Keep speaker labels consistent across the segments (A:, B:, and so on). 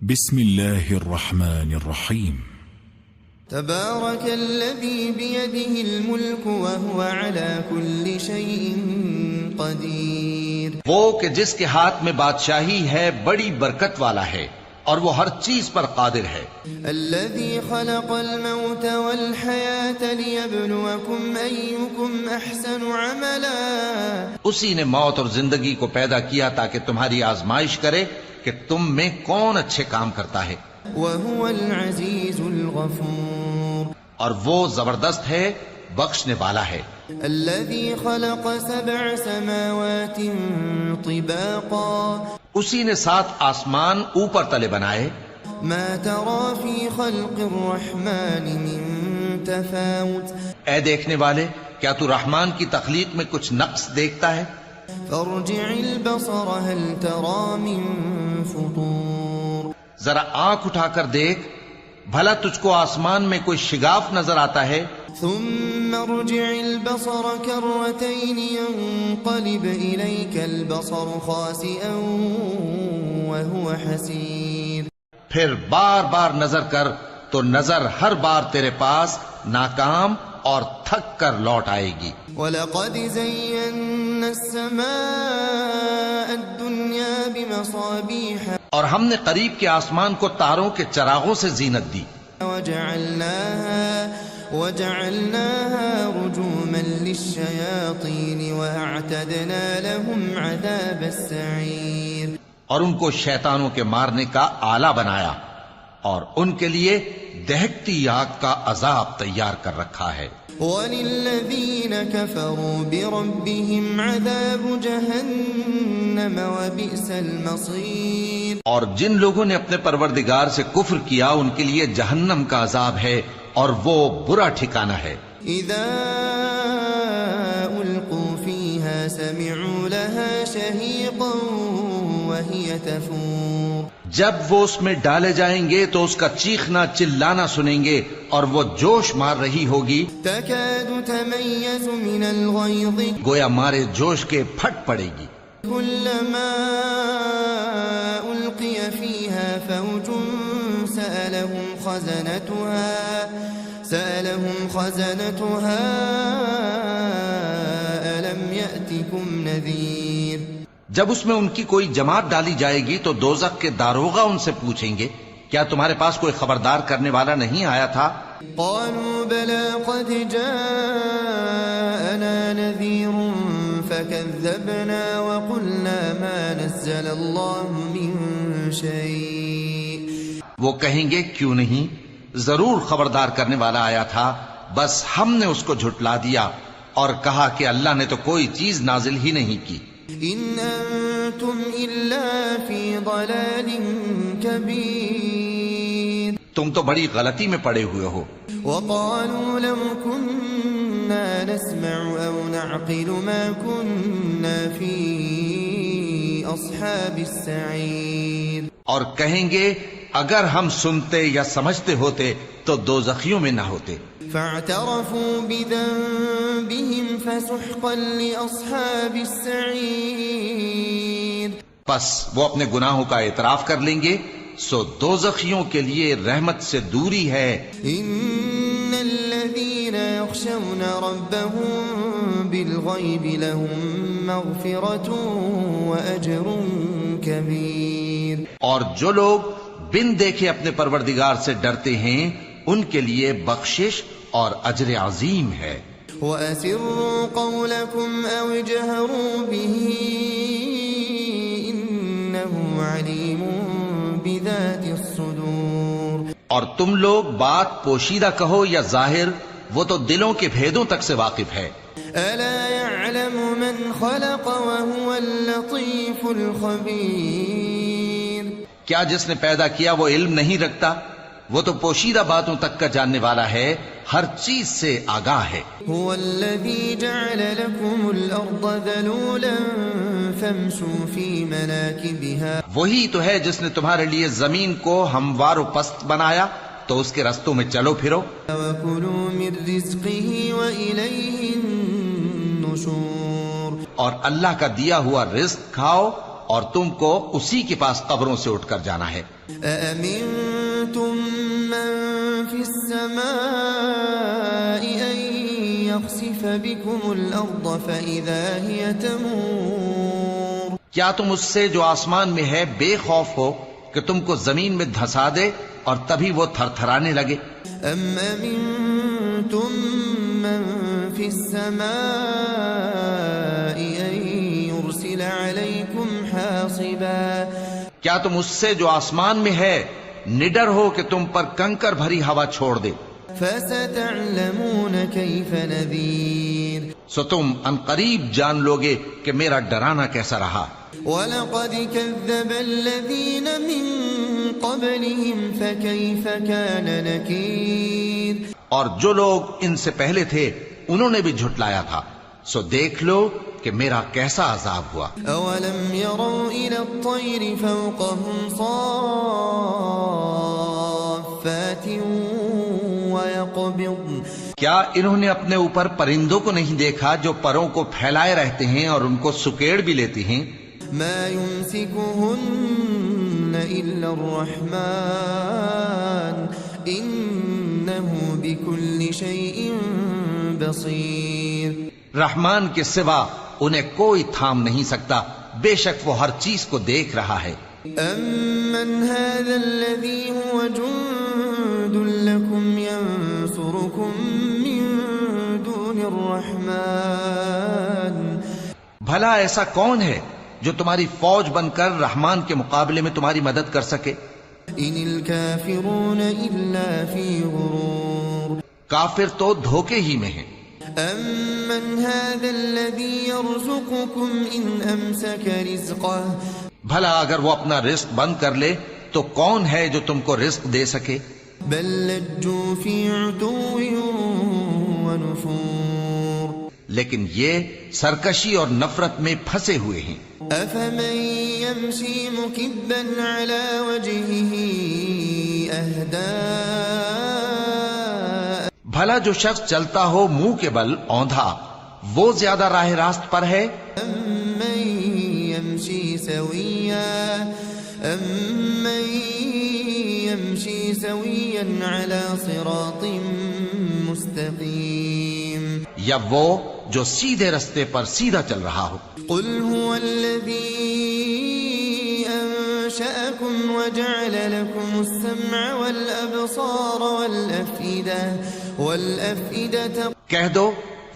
A: بسم الله الرحمن الرحيم
B: تبارك الذي بيده الملك وهو على كل شيء قدير.
C: وہ کہ جس کے ہاتھ میں بادشاہی ہے بڑی برکت والا ہے اور وہ ہر چیز پر قادر ہے.
B: الذي خلق الموت والحياة ليبلوكم أيكم أحسن عملا.
C: اسی نے موت اور زندگی کو پیدا کیا تاکہ تمہاری آزمائش کرے کہ تم میں کون اچھے کام کرتا ہے.
B: وهو العزيز الغفور.
C: اور وہ زبردست ہے بخشنے والا ہے.
B: الذي خلق 7 سماوات طباقا.
C: اسی نے 7 آسمان اوپر تلے بنائے.
B: ما ترى في خلق الرحمن من تفاوت.
C: اے دیکھنے والے، کیا تو رحمان کی تخلیق میں کچھ نقص دیکھتا ہے؟
B: فارجع البصر هل ترى من فطور.
C: ذرا آنکھ اٹھا کر دیکھ، بھلا تجھ کو آسمان میں کوئی شگاف نظر آتا ہے؟
B: ثم ارجع البصر كرتين ينقلب إليك البصر خاسئا وهو حسير.
C: پھر بار بار نظر کر تو نظر ہر بار تیرے پاس ناکام اور تھک کر لوٹ آئے گی.
B: وَلَقَدْ زَيَّنَّا السَّمَاءَ الدُّنْيَا بِمَصَابِيحَ.
C: اور ہم نے قریب کے آسمان کو تاروں کے چراغوں سے زینت دی.
B: وَجَعَلْنَاهَا رُجُومًا لِلشَّيَاطِينِ وَأَعْتَدْنَا لَهُمْ عَذَابَ السَّعِيرِ.
C: اور ان کو شیطانوں کے مارنے کا آلہ بنایا اور ان کے لیے دہکتی آگ کا عذاب تیار کر رکھا ہے.
B: وَلِلَّذِينَ كَفَرُوا بِرَبِّهِمْ عَذَابُ جَهَنَّمَ وَبِئْسَ الْمَصِيرُ.
C: اور جن لوگوں نے اپنے پروردگار سے کفر کیا ان کے لیے جہنم کا عذاب ہے اور وہ برا ٹھکانہ ہے.
B: اذا القوا فيها سمعوا لها شهيقا وهي تفور.
C: جب وہ اس میں ڈالے جائیں گے تو اس کا چیخنا چلانا سنیں گے اور وہ جوش مار رہی ہوگی.
B: تكاد تميز من الغيظ.
C: گویا مارے جوش کے پھٹ پڑے گی.
B: كلما ألقي فيها فوج سألهم خزنتها ألم يأتكم نذير.
C: جب اس میں ان کی کوئی جماعت ڈالی جائے گی تو دوزخ کے داروغہ ان سے پوچھیں گے کیا تمہارے پاس کوئی خبردار کرنے والا نہیں آیا تھا؟
B: قالوا بلى قد جاءنا نذير فكذبنا وقلنا ما نزل الله من شيء.
C: وہ کہیں گے کیوں نہیں، ضرور خبردار کرنے والا آیا تھا، بس ہم نے اس کو جھٹلا دیا اور کہا کہ اللہ نے تو کوئی چیز نازل ہی نہیں کی.
B: ان انتم الا فی ضلال کبیر.
C: تم تو بڑی غلطی میں پڑے ہوئے ہو.
B: وقالوا لو كنا نسمع او نعقل ما كنا في اصحاب السعیر.
C: اور کہیں گے اگر ہم سنتے یا سمجھتے ہوتے تو دوزخیوں میں نہ ہوتے.
B: فاعترفوا بذنبهم فسحقا لاصحاب السعیر.
C: پس وہ اپنے گناہوں کا اعتراف کر لیں گے سو دوزخیوں کے لیے رحمت سے دوری ہے.
B: ان الذين يخشون ربهم بالغيب لهم مغفرة واجر كبير.
C: اور جو لوگ بن دیکھے اپنے پروردگار سے ڈرتے ہیں ان کے لیے بخشش اور اجر عظیم ہے.
B: وَأَسِرُّوا قَوْلَكُمْ أَوْ اجْهَرُوا بِهِ إِنَّهُ عَلِيمٌ بِذَاتِ الصُّدُورِ.
C: اور تم لوگ بات پوشیدہ کہو یا ظاہر، وہ تو دلوں کے بھیدوں تک سے واقف ہے.
B: أَلَا يَعْلَمُ مَنْ خَلَقَ وَهُوَ اللَّطِيفُ الْخَبِيرُ.
C: کیا جس نے پیدا کیا وہ علم نہیں رکھتا؟ وہ تو پوشیدہ باتوں تک کا جاننے والا ہے، ہر چیز سے آگاہ ہے.
B: هو الذي جعل لكم الأرض ذلولا فامشوا في مناكبها.
C: وہی تو ہے جس نے تمہارے لیے زمین کو ہموار و پست بنایا تو اس کے رستوں میں چلو پھرو.
B: وَكُلُوا مِن رِزْقِهِ وَإِلَيْهِ النُّشُورُ.
C: اور اللہ کا دیا ہوا رزق کھاؤ اور تم کو اسی کے پاس قبروں سے اٹھ کر جانا ہے۔
B: أأمنتم من في السماء أن يخسف بكم الأرض فإذا هي تمور؟
C: کیا تم اس سے جو آسمان میں ہے بے خوف ہو کہ تم کو زمین میں دھسا دے اور تبھی وہ تھر تھرانے لگے؟
B: أم أمنتم من في السماء أن يرسل عليكم حاصبا؟
C: کیا تم اس سے جو آسمان میں ہے نڈر ہو کہ تم پر کنکر بھری ہوا چھوڑ دے؟
B: فستعلمون كيف نذير،
C: سو تم ان قریب جان لوگے کہ میرا ڈرانا کیسا رہا۔
B: وَلَقَدْ كَذَّبَ الَّذِينَ مِن قَبْلِهِمْ فَكَيْفَ كَانَ نَكِيرٌ،
C: اور جو لوگ ان سے پہلے تھے انہوں نے بھی جھٹلایا تھا، سو دیکھ لو کہ میرا کیسا عذاب ہوا۔
B: أَوَلَمْ يَرَوْا إِلَى الطَّيْرِ فَوْقَهُمْ صَافَّاتٍ وَيَقْبِضْنَ،
C: کیا انہوں نے اپنے اوپر پرندوں کو نہیں دیکھا جو پروں کو پھیلائے رہتے ہیں اور ان کو سکیڑ بھی لیتی ہیں؟
B: مَا يُمْسِكُهُنَّ إِلَّا الرَّحْمَنُ إِنَّهُ بِكُلِّ شَيْءٍ بَصِيرٌ،
C: رحمان کے سوا انہیں کوئی تھام نہیں سکتا، بے شک وہ ہر چیز کو دیکھ رہا ہے۔
B: أَمَّنْ هَذَا الَّذِي هُوَ جُندٌ لَكُمْ يَنصُرُكُم مِّن دُونِ الرَّحْمَنِ،
C: بھلا ایسا کون ہے جو تمہاری فوج بن کر رحمان کے مقابلے میں تمہاری مدد کر سکے؟
B: إِنِ الْكَافِرُونَ إِلَّا فِي غُرُورٍ،
C: کافر تو دھوکے ہی میں ہیں۔
B: أَمَّنْ هَذَا الَّذِي يَرْزُقُكُمْ إِنْ أَمْسَكَ رِزْقَهُ،
C: بھلا اگر وہ اپنا رزق بند کر لے تو کون ہے جو تم کو رزق دے سکے؟
B: بل لجوا في عتو ونفور،
C: لیکن یہ سرکشی اور نفرت میں پھنسے ہوئے ہیں۔
B: أفمن يمشي مكبا على وجهه أهدى،
C: بھلا جو شخص چلتا ہو منہ کے بل اوندھا وہ زیادہ راہ راست پر ہے؟
B: أمن يمشي سويا على صراط مستقيم،
C: یا وہ جو سیدھے رستے پر سیدھا چل رہا ہو؟
B: قل هو الذي أنشأكم وجعل لكم السمع والأبصار والأفئدة،
C: کہہ دو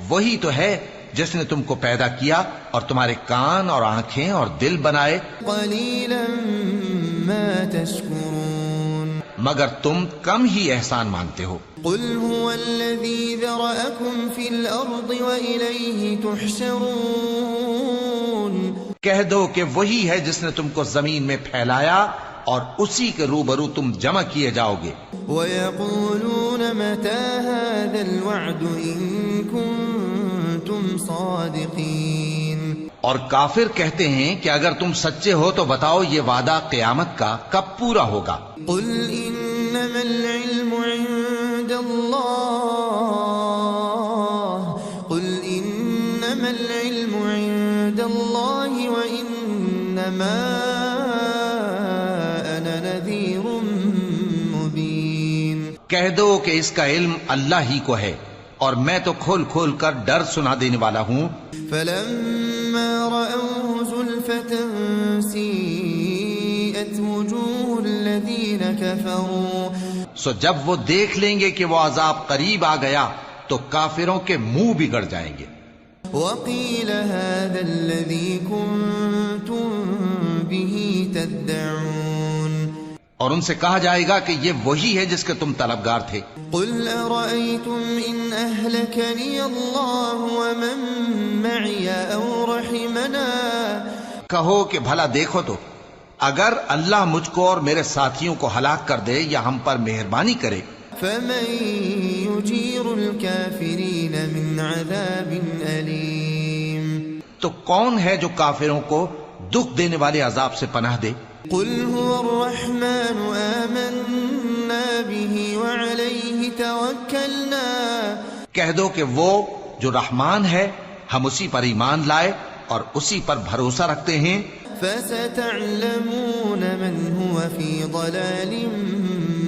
C: وہی تو ہے جس نے تم کو پیدا کیا اور تمہارے کان اور آنکھیں اور دل بنائے،
B: قليلا ما تشكرون،
C: مگر تم کم ہی احسان مانتے ہو۔
B: قل هو الذي ذرأكم في الأرض وإليه تحشرون،
C: کہہ دو کہ وہی ہے جس نے تم کو زمین میں پھیلایا اور اسی کے روبرو تم جمع کیے جاؤ گے۔
B: ويقولون متى هذا الوعد إن كنتم صادقين،
C: اور کافر کہتے ہیں کہ اگر تم سچے ہو تو بتاؤ یہ وعدہ قیامت کا کب پورا ہوگا؟
B: قل إنما العلم عند الله، قل إنما العلم عند الله وإنما أنا نذير مبين،
C: کہہ دو کہ اس کا علم اللہ ہی کو ہے اور میں تو کھول کھول کر ڈر سنا دینے والا ہوں۔
B: فلما رأوه زلفة سيئت وجوه الذين كفروا،
C: سو جب وہ دیکھ لیں گے کہ وہ عذاب قریب آ گیا تو کافروں کے منہ بگڑ جائیں گے۔
B: وقيل هذا الذي كنتم به تدعون،
C: اور ان سے کہا جائے گا کہ یہ وہی ہے جس کے تم طلبگار تھے۔
B: قل أرأيتم إن أهلكني الله ومن معي أو رحمنا،
C: کہو کہ بھلا دیکھو تو اگر اللہ مجھ کو اور میرے ساتھیوں کو ہلاک کر دے یا ہم پر مہربانی کرے،
B: فمن يجير الكافرين من عذاب أليم،
C: تو کون ہے جو کافروں کو دکھ دینے والے عذاب سے پناہ دے؟
B: قل هو الرحمن آمنا به وعليه توكلنا،
C: کہہ دو کہ وہ جو رحمان ہے ہم اسی پر ایمان لائے اور اسی پر بھروسہ رکھتے ہیں۔
B: فستعلمون من هو في ضلال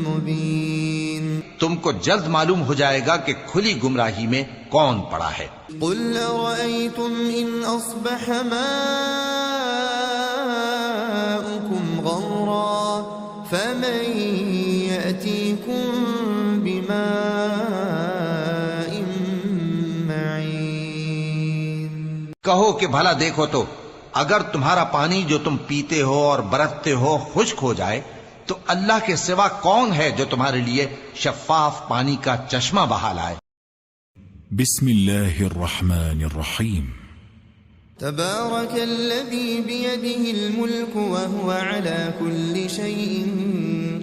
B: مبين
C: تم کو جلد معلوم ہو جائے گا کہ کھلی گمراہی میں کون پڑا ہے۔
B: قل أرأيتم إن أصبح ماؤكم غورا فمن يأتيكم بماء معين۔
C: کہو کہ بھلا دیکھو تو اگر تمہارا پانی جو تم پیتے ہو اور برتتے ہو خشک ہو جائے تو اللہ کے سوا کون ہے جو تمہارے لیے شفاف پانی کا چشمہ بہا لائے۔
A: بسم اللہ الرحمن الرحیم۔
B: تبارك الذي بيده الملك وهو على كل شيء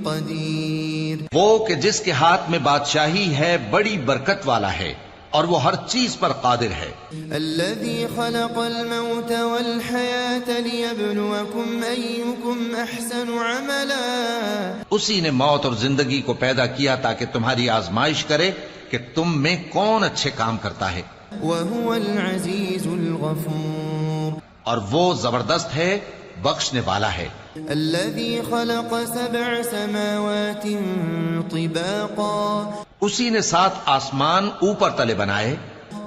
B: قدير۔
C: وہ کہ جس کے ہاتھ میں بادشاہی ہے بڑی برکت والا ہے اور وہ ہر چیز پر قادر ہے۔
B: الذي خلق الموت والحياة ليبلوكم أيكم أحسن عملا۔
C: اسی نے موت اور زندگی کو پیدا کیا تاکہ تمہاری آزمائش کرے کہ تم میں کون اچھے کام کرتا ہے۔
B: وهو العزيز الغفور۔
C: اور وہ زبردست ہے بخشنے والا ہے۔
B: الذي خلق 7 سماوات طباقا۔
C: اسی نے 7 آسمان اوپر تلے بنائے۔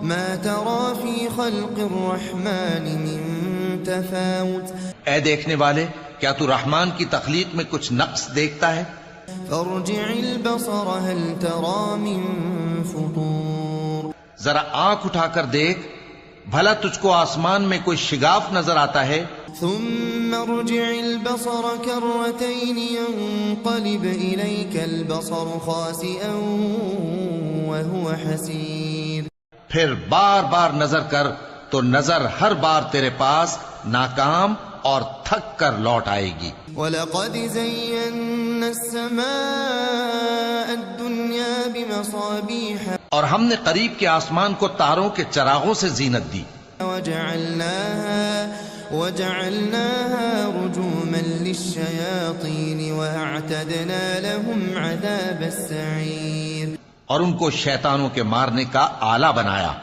B: ما ترى في خلق الرحمن من تفاوت۔
C: اے دیکھنے والے کیا تو رحمان کی تخلیق میں کچھ نقص دیکھتا ہے؟
B: فارجع البصر هل ترى من فطور۔
C: ذرا آنکھ اٹھا کر دیکھ بھلا تجھ کو آسمان میں کوئی شگاف نظر آتا ہے؟
B: ثم ارجع البصر كرتين ينقلب إليك البصر خاسئا وهو حسير۔
C: پھر بار بار نظر کر تو نظر ہر بار تیرے پاس ناکام اور تھک کر لوٹ آئے گی۔
B: وَلَقَدْ زَيَّنَّا السَّمَاءَ الدُّنْيَا بِمَصَابِيحَ۔
C: اور ہم نے قریب کے آسمان کو تاروں کے چراغوں سے زینت دی۔
B: وَجَعَلْنَاهَا رُجُومًا لِلشَّيَاطِينِ وَأَعْتَدْنَا لَهُمْ عَذَابَ السَّعِيرِ۔
C: اور ان کو شیطانوں کے مارنے کا آلہ بنایا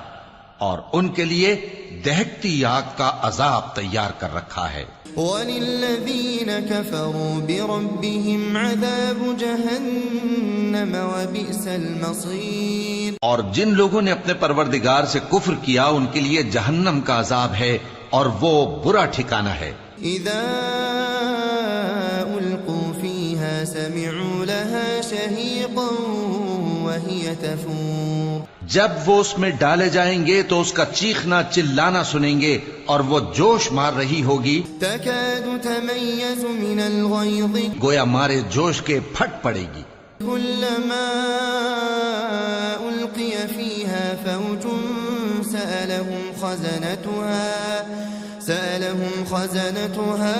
C: اور ان کے لیے دہکتی آگ کا عذاب تیار کر رکھا ہے۔
B: وَلِلَّذِينَ كَفَرُوا بِرَبِّهِمْ عَذَابُ جَهَنَّمَ وَبِئْسَ الْمَصِيرُ۔
C: اور جن لوگوں نے اپنے پروردگار سے کفر کیا ان کے لیے جہنم کا عذاب ہے اور وہ برا ٹھکانہ ہے۔
B: اذا القوا فيها سمعوا لها شهيقا وهي تفور۔
C: جب وہ اس میں ڈالے جائیں گے تو اس کا چیخنا چلانا سنیں گے اور وہ جوش مار رہی ہوگی۔
B: تكاد تميز من الغيظ۔
C: گویا مارے جوش کے پھٹ پڑے گی۔
B: كلما ألقي فيها فوج سألهم خزنتها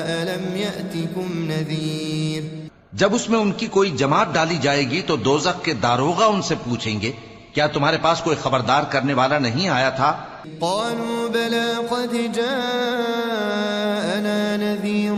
B: ألم يأتكم نذير۔
C: جب اس میں ان کی کوئی جماعت ڈالی جائے گی تو دوزخ کے داروغہ ان سے پوچھیں گے کیا تمہارے پاس کوئی خبردار کرنے والا نہیں آیا تھا؟
B: قالوا بلى قد جاءنا نذير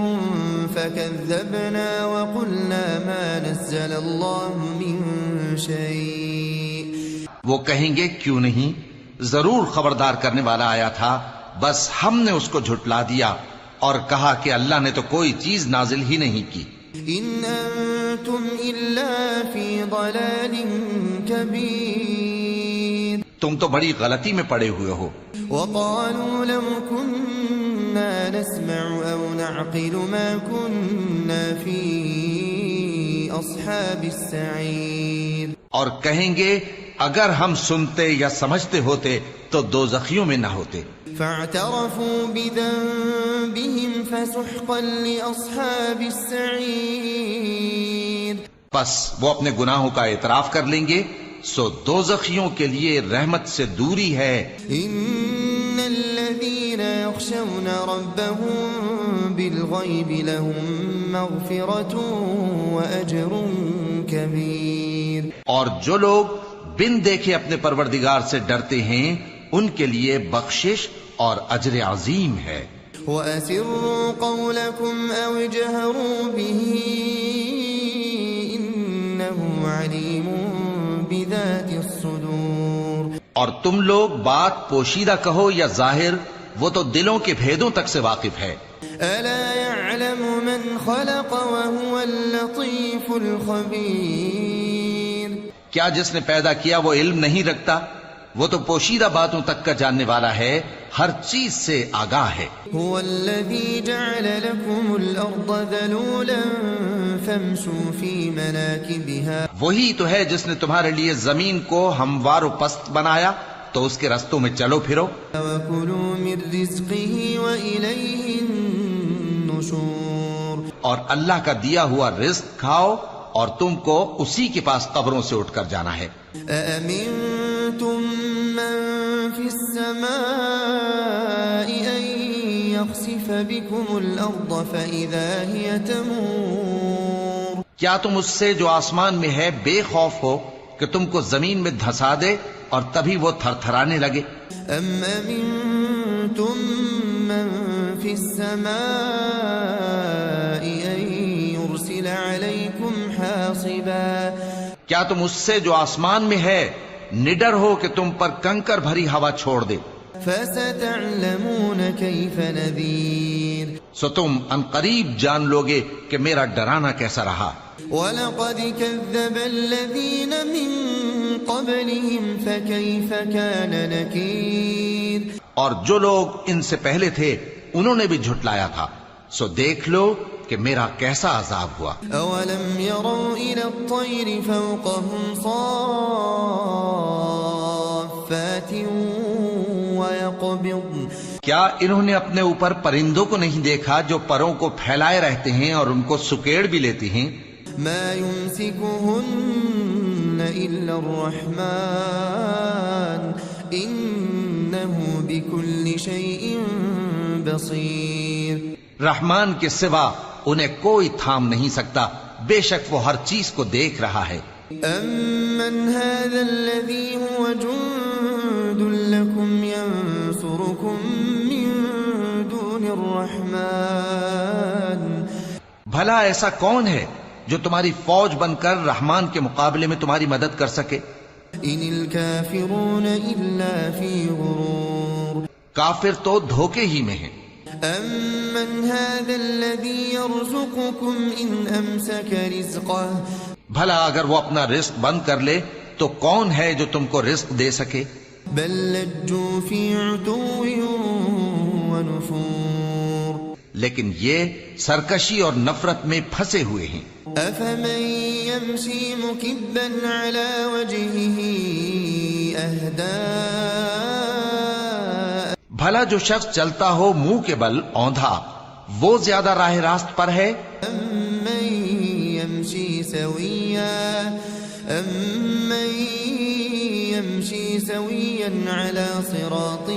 B: فكذبنا وقلنا ما نزل الله من شيء۔
C: وہ کہیں گے کیوں نہیں، ضرور خبردار کرنے والا آیا تھا، بس ہم نے اس کو جھٹلا دیا اور کہا کہ اللہ نے تو کوئی چیز نازل ہی نہیں کی۔
B: ان انتم الا فی ضلال کبیر۔
C: تم تو بڑی غلطی میں پڑے ہوئے ہو۔
B: وقالوا لو كنا نسمع او نعقل ما كنا في اصحاب السعیر۔
C: اور کہیں گے اگر ہم سنتے یا سمجھتے ہوتے تو دوزخیوں میں نہ ہوتے۔
B: فاعترفوا بذنبهم فسحقا لاصحاب السعیر۔
C: پس وہ اپنے گناہوں کا اعتراف کر لیں گے، سو دوزخیوں کے لیے رحمت سے دوری ہے۔
B: ان الذين يخشون ربهم بالغيب لهم مغفرة واجر كبير۔
C: اور جو لوگ بن دیکھے اپنے پروردگار سے ڈرتے ہیں ان کے لیے بخشش اور اجر عظیم ہے۔
B: وَأَسِرُّوا قَوْلَكُمْ أَوْ اجْهَرُوا بِهِ إِنَّهُ عَلِيمٌ بِذَاتِ الصُّدُورِ۔
C: اور تم لوگ بات پوشیدہ کہو یا ظاہر، وہ تو دلوں کے بھیدوں تک سے واقف ہے۔
B: ألا يعلم من خلق وهو اللطيف الخبير؟
C: کیا جس نے پیدا کیا وہ علم نہیں رکھتا؟ وہ تو پوشیدہ باتوں تک کا جاننے والا ہے، ہر چیز سے آگاہ ہے۔
B: هو الذي جعل لكم الأرض ذلولا فامشوا في مناكبها،
C: وہی تو ہے جس نے تمہارے لیے زمین کو ہموار و پست بنایا، تو اس کے رستوں میں چلو پھرو۔
B: وكلوا من رزقه وإليه النشور،
C: اور اللہ کا دیا ہوا رزق کھاؤ، اور تم کو اسی کے پاس قبروں سے اٹھ کر جانا ہے۔
B: أأمنتم من في السماء أن يخسف بكم الأرض فإذا هي تمور؟
C: کیا تم اس سے جو آسمان میں ہے بے خوف ہو کہ تم کو زمین میں دھسا دے اور تبھی وہ تھر تھرانے لگے؟
B: أم أمنتم من في السماء أن يرسل عليكم حاصبا؟
C: کیا تم اس سے جو آسمان میں ہے نڈر ہو کہ تم پر کنکر بھری ہوا چھوڑ دے؟
B: فستعلمون كيف نذير،
C: سو تم عنقریب جان لوگے کہ میرا ڈرانا کیسا رہا۔
B: وَلَقَدْ كَذَّبَ الَّذِينَ مِن قَبْلِهِمْ فَكَيْفَ كَانَ نَكِيرٌ،
C: اور جو لوگ ان سے پہلے تھے انہوں نے بھی جھٹلایا تھا، سو دیکھ لو کہ میرا کیسا عذاب ہوا۔
B: أَوَلَمْ يَرَوْا إِلَى الطَّيْرِ فَوْقَهُمْ صَافَّاتٍ وَيَقْبِضْنَ،
C: کیا انہوں نے اپنے اوپر پرندوں کو نہیں دیکھا جو پروں کو پھیلائے رہتے ہیں اور ان کو سکیڑ بھی لیتی ہیں؟
B: مَا يُمْسِكُهُنَّ إِلَّا الرَّحْمَنُ إِنَّهُ بِكُلِّ شَيْءٍ بَصِيرٌ،
C: رحمان کے سوا انہیں کوئی تھام نہیں سکتا، بے شک وہ ہر چیز کو دیکھ رہا ہے۔
B: أَمَّنْ هَذَا الَّذِي هُوَ جُندٌ لَكُمْ يَنصُرُكُم مِّن دُونِ الرَّحْمَنِ،
C: بھلا ایسا کون ہے جو تمہاری فوج بن کر رحمان کے مقابلے میں تمہاری مدد کر سکے؟
B: إِنِ الْكَافِرُونَ إِلَّا فِي غُرُورٍ،
C: کافر تو دھوکے ہی میں ہیں۔
B: أَمَّنْ هَذَا الَّذِي يَرْزُقُكُمْ إِنْ أَمْسَكَ رِزْقَهُ،
C: بھلا اگر وہ اپنا رزق بند کر لے تو کون ہے جو تم کو رزق دے سکے؟
B: بل لجوا في عتو ونفور،
C: لیکن یہ سرکشی اور نفرت میں پھنسے ہوئے ہیں۔
B: أفمن يمشي مكبا على وجهه أهدى،
C: بھلا جو شخص چلتا ہو منہ کے بل اوندھا وہ زیادہ راہ راست پر ہے؟
B: أمن يمشي سويا على صراط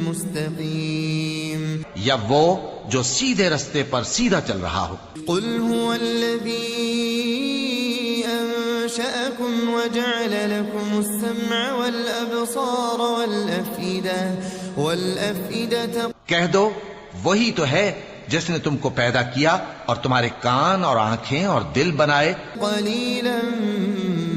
B: مستقيم،
C: یا وہ جو سیدھے رستے پر سیدھا چل رہا ہو؟
B: قل هو الذي أنشأكم وجعل لكم السمع والأبصار والأفئدة،
C: کہہ دو وہی تو ہے جس نے تم کو پیدا کیا اور تمہارے کان اور آنکھیں اور دل بنائے،
B: قليلا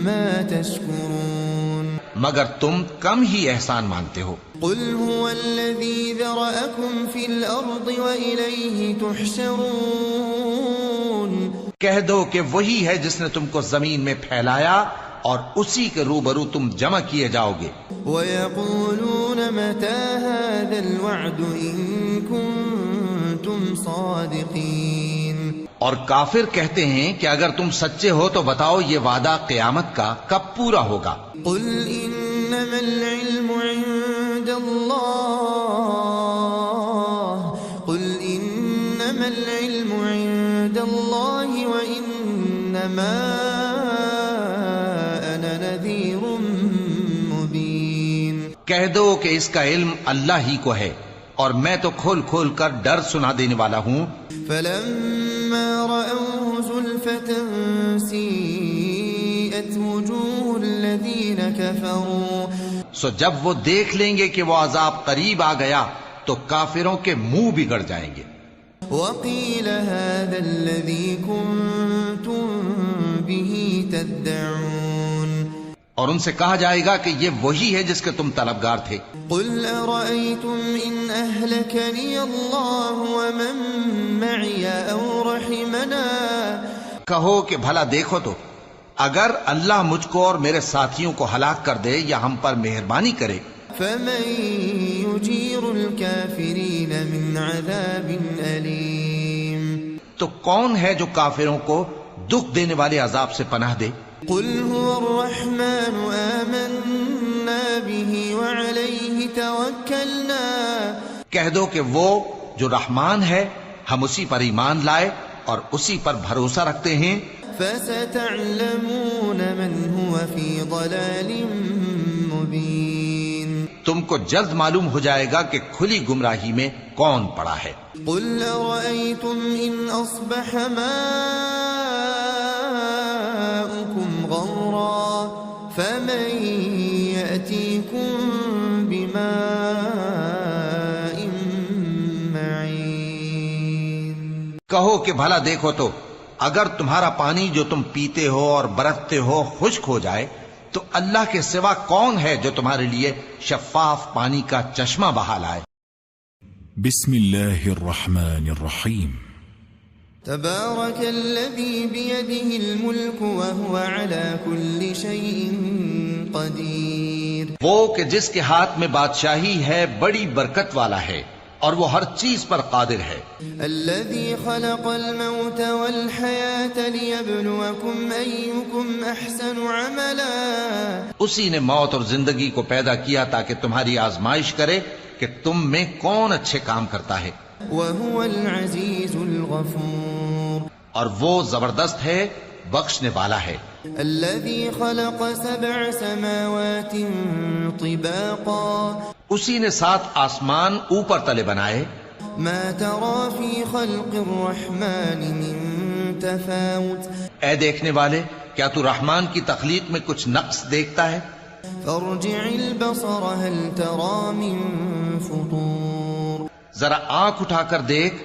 B: ما تشكرون،
C: مگر تم کم ہی احسان مانتے ہو۔
B: قل هو الذي ذرأكم في الأرض وإليه تحشرون،
C: کہہ دو کہ وہی ہے جس نے تم کو زمین میں پھیلایا اور اسی کے روبرو تم جمع کیے جاؤ گے۔
B: ويقولون متى هذا الوعد إن كنتم صادقين،
C: اور کافر کہتے ہیں کہ اگر تم سچے ہو تو بتاؤ یہ وعدہ قیامت کا کب پورا ہوگا؟
B: قل إنما العلم عند الله، قل إنما العلم عند الله وإنما أنا نذير مبين،
C: کہہ دو کہ اس کا علم اللہ ہی کو ہے اور میں تو کھول کھول کر ڈر سنا دینے والا ہوں۔
B: فلما رأوه زلفة سيئت وجوه الذين كفروا،
C: سو جب وہ دیکھ لیں گے کہ وہ عذاب قریب آ گیا تو کافروں کے منہ بگڑ جائیں گے۔
B: وقيل هذا الذي كنتم به تدعون،
C: اور ان سے کہا جائے گا کہ یہ وہی ہے جس کے تم طلبگار تھے۔
B: قل أرأيتم إن أهلكني الله ومن معي أو رحمنا
C: کہو کہ بھلا دیکھو تو اگر اللہ مجھ کو اور میرے ساتھیوں کو ہلاک کر دے یا ہم پر مہربانی کرے
B: فمن يجير الكافرين من عذاب أليم
C: تو کون ہے جو کافروں کو دکھ دینے والے عذاب سے پناہ دے؟
B: قل هو الرحمن آمنا به وعليه توكلنا
C: کہہ دو کہ وہ جو رحمان ہے ہم اسی پر ایمان لائے اور اسی پر بھروسہ رکھتے ہیں۔
B: فستعلمون من هو في ضلال مبين
C: تم کو جلد معلوم ہو جائے گا کہ کھلی گمراہی میں کون پڑا ہے۔
B: قل أرأيتم إن أصبح ماؤكم غورا فمن يأتيكم بماء معين
C: کہو کہ بھلا دیکھو تو اگر تمہارا پانی جو تم پیتے ہو اور برتتے ہو خشک ہو جائے تو اللہ کے سوا کون ہے جو تمہارے لیے شفاف پانی کا چشمہ بہا لائے؟
A: بسم اللہ الرحمن الرحیم
B: تبارك الذي بيده الملك وهو على كل شيء قدير
C: وہ کہ جس کے ہاتھ میں بادشاہی ہے بڑی برکت والا ہے اور وہ ہر چیز پر قادر ہے۔
B: الذي خلق الموت والحياة ليبلوكم أيكم أحسن عملا
C: اسی نے موت اور زندگی کو پیدا کیا تاکہ تمہاری آزمائش کرے کہ تم میں کون اچھے کام کرتا ہے،
B: وهو العزيز الغفور
C: اور وہ زبردست ہے بخشنے والا ہے۔
B: الذي خلق 7 سماوات طباقا
C: اسی نے 7 آسمان اوپر تلے بنائے۔
B: ما ترى في خلق الرحمن من تفاوت
C: اے دیکھنے والے کیا تو رحمان کی تخلیق میں کچھ نقص دیکھتا ہے؟
B: فارجع البصر هل ترى من فطور
C: ذرا آنکھ اٹھا کر دیکھ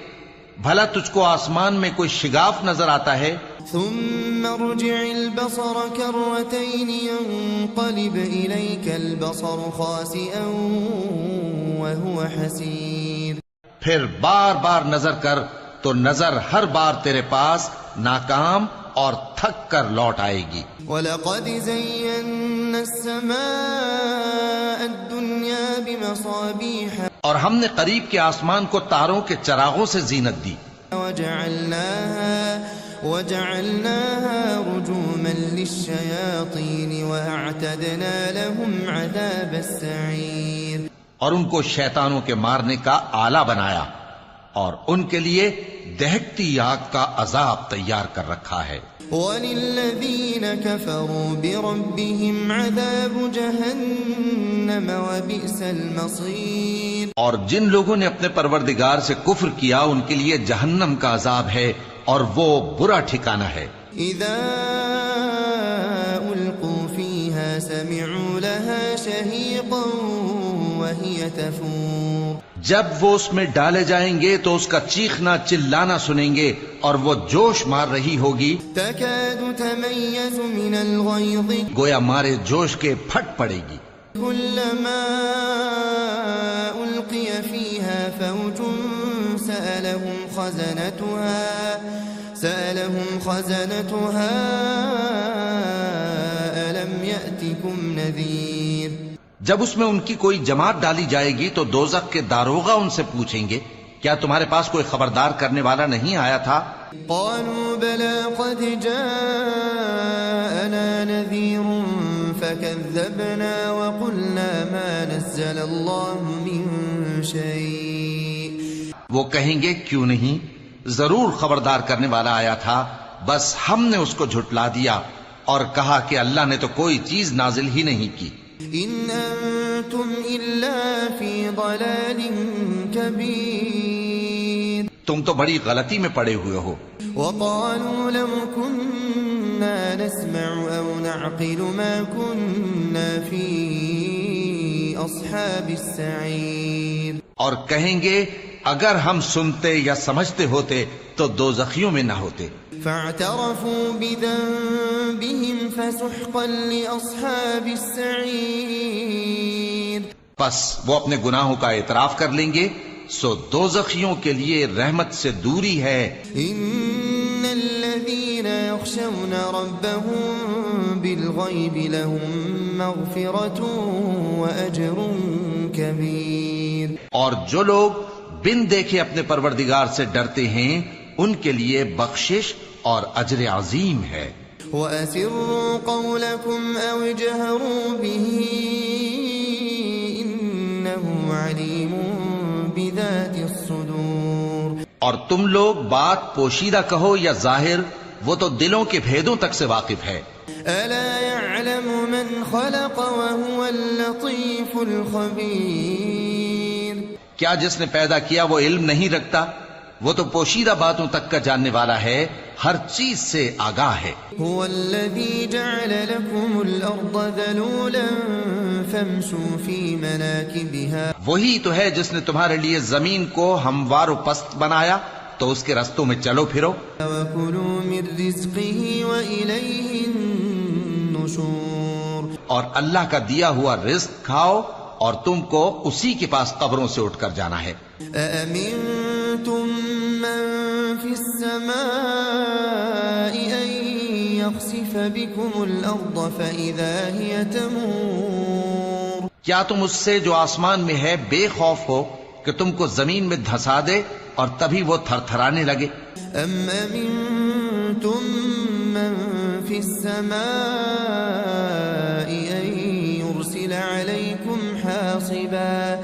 C: بھلا تجھ کو آسمان میں کوئی شگاف نظر آتا ہے؟
B: ثم ارجع البصر كرتين ينقلب إليك البصر خاسئا وهو حسير
C: پھر بار بار نظر کر تو نظر ہر بار تیرے پاس ناکام اور تھک کر لوٹ آئے گی۔
B: وَلَقَدْ زَيَّنَّا السَّمَاءَ الدُّنْيَا بِمَصَابِيحَ
C: اور ہم نے قریب کے آسمان کو تاروں کے چراغوں سے زینت دی،
B: وَجَعَلْنَاهَا رُجُومًا لِلشَّيَاطِينِ وَأَعْتَدْنَا لَهُمْ عَذَابَ السَّعِيرِ
C: اور ان کو شیطانوں کے مارنے کا آلہ بنایا اور ان کے لیے دہکتی آگ کا عذاب تیار کر رکھا ہے۔
B: وَلِلَّذِينَ كَفَرُوا بِرَبِّهِمْ عَذَابُ جَهَنَّمَ وَبِئْسَ الْمَصِيرُ
C: اور جن لوگوں نے اپنے پروردگار سے کفر کیا ان کے لیے جہنم کا عذاب ہے اور وہ برا ٹھکانہ ہے۔
B: إِذَا أُلْقُوا فِيهَا سَمِعُوا لَهَا شَهِيقًا وَهِيَ تَفُورُ
C: جب وہ اس میں ڈالے جائیں گے تو اس کا چیخنا چلانا سنیں گے اور وہ جوش مار رہی ہوگی،
B: تَكَادُ تَمَيَّزُ مِنَ الْغَيْظِ
C: گویا مارے جوش کے پھٹ پڑے گی۔
B: كُلَّمَا أُلْقِيَ فِيهَا فَوْجٌ سَأَلَهُمْ خَزَنَتُهَا أَلَمْ يَأْتِكُمْ نَذِيرٌ
C: جب اس میں ان کی کوئی جماعت ڈالی جائے گی تو دوزخ کے داروغہ ان سے پوچھیں گے کیا تمہارے پاس کوئی خبردار کرنے والا نہیں آیا تھا؟
B: قالوا بلى قد جاءنا نذير فكذبنا وقلنا ما نزل الله من شيء
C: وہ کہیں گے کیوں نہیں، ضرور خبردار کرنے والا آیا تھا، بس ہم نے اس کو جھٹلا دیا اور کہا کہ اللہ نے تو کوئی چیز نازل ہی نہیں کی۔
B: ان انتم الا فی ضلال کبیر
C: تم تو بڑی غلطی میں پڑے ہوئے ہو۔
B: وقالوا لو كنا نسمع او نعقل ما كنا في اصحاب السعیر
C: اور کہیں گے اگر ہم سنتے یا سمجھتے ہوتے تو دوزخیوں میں نہ ہوتے.
B: فاعترفوا بذنبهم فسحقا لأصحاب السعير.
C: پس وہ اپنے گناہوں کا اعتراف کر لیں گے، سو دوزخیوں کے لیے رحمت سے دوری ہے.
B: ان الذين يخشون ربهم بالغيب لهم مغفرة وأجر كبير.
C: اور جو لوگ بن دیکھے اپنے پروردگار سے ڈرتے ہیں ان کے لیے بخشش اور اجر عظیم ہے.
B: وَأَسِرُّوا قَوْلَكُمْ أَوْ اجْهَرُوا بِهِ إِنَّهُ عَلِيمٌ بِذَاتِ الصُّدُورِ.
C: اور تم لوگ بات پوشیدہ کہو یا ظاہر، وہ تو دلوں کے بھیدوں تک سے واقف ہے.
B: أَلَا يَعْلَمُ مَنْ خَلَقَ وَهُوَ اللَّطِيفُ الْخَبِيرُ.
C: کیا جس نے پیدا کیا وہ علم نہیں رکھتا؟ وہ تو پوشیدہ باتوں تک کا جاننے والا ہے، ہر چیز سے آگاہ ہے.
B: هو الذي جعل لكم الأرض ذلولا فامشوا في مناكبها.
C: وہی تو ہے جس نے تمہارے لیے زمین کو ہموار و پست بنایا، تو اس کے رستوں میں چلو پھرو.
B: وَكُلُوا مِن رِزْقِهِ وَإِلَيْهِ النُّشُورُ.
C: اور اللہ کا دیا ہوا رزق کھاؤ اور تم کو اسی کے پاس قبروں سے اٹھ کر جانا ہے.
B: أَأَمِنتُم مَّن فِي السَّمَاءِ أَن يَخْسِفَ بِكُمُ الْأَرْضَ فَإِذَا هِيَ تَمُورُ.
C: کیا تم اس سے جو آسمان میں ہے بے خوف ہو کہ تم کو زمین میں دھسا دے اور تبھی وہ تھر تھرانے لگے؟
B: أَمْ أَمِنتُم مَّن فِي السَّمَاءِ أَن يُرْسِلَ عَلَيْكُمْ حَاصِبًا.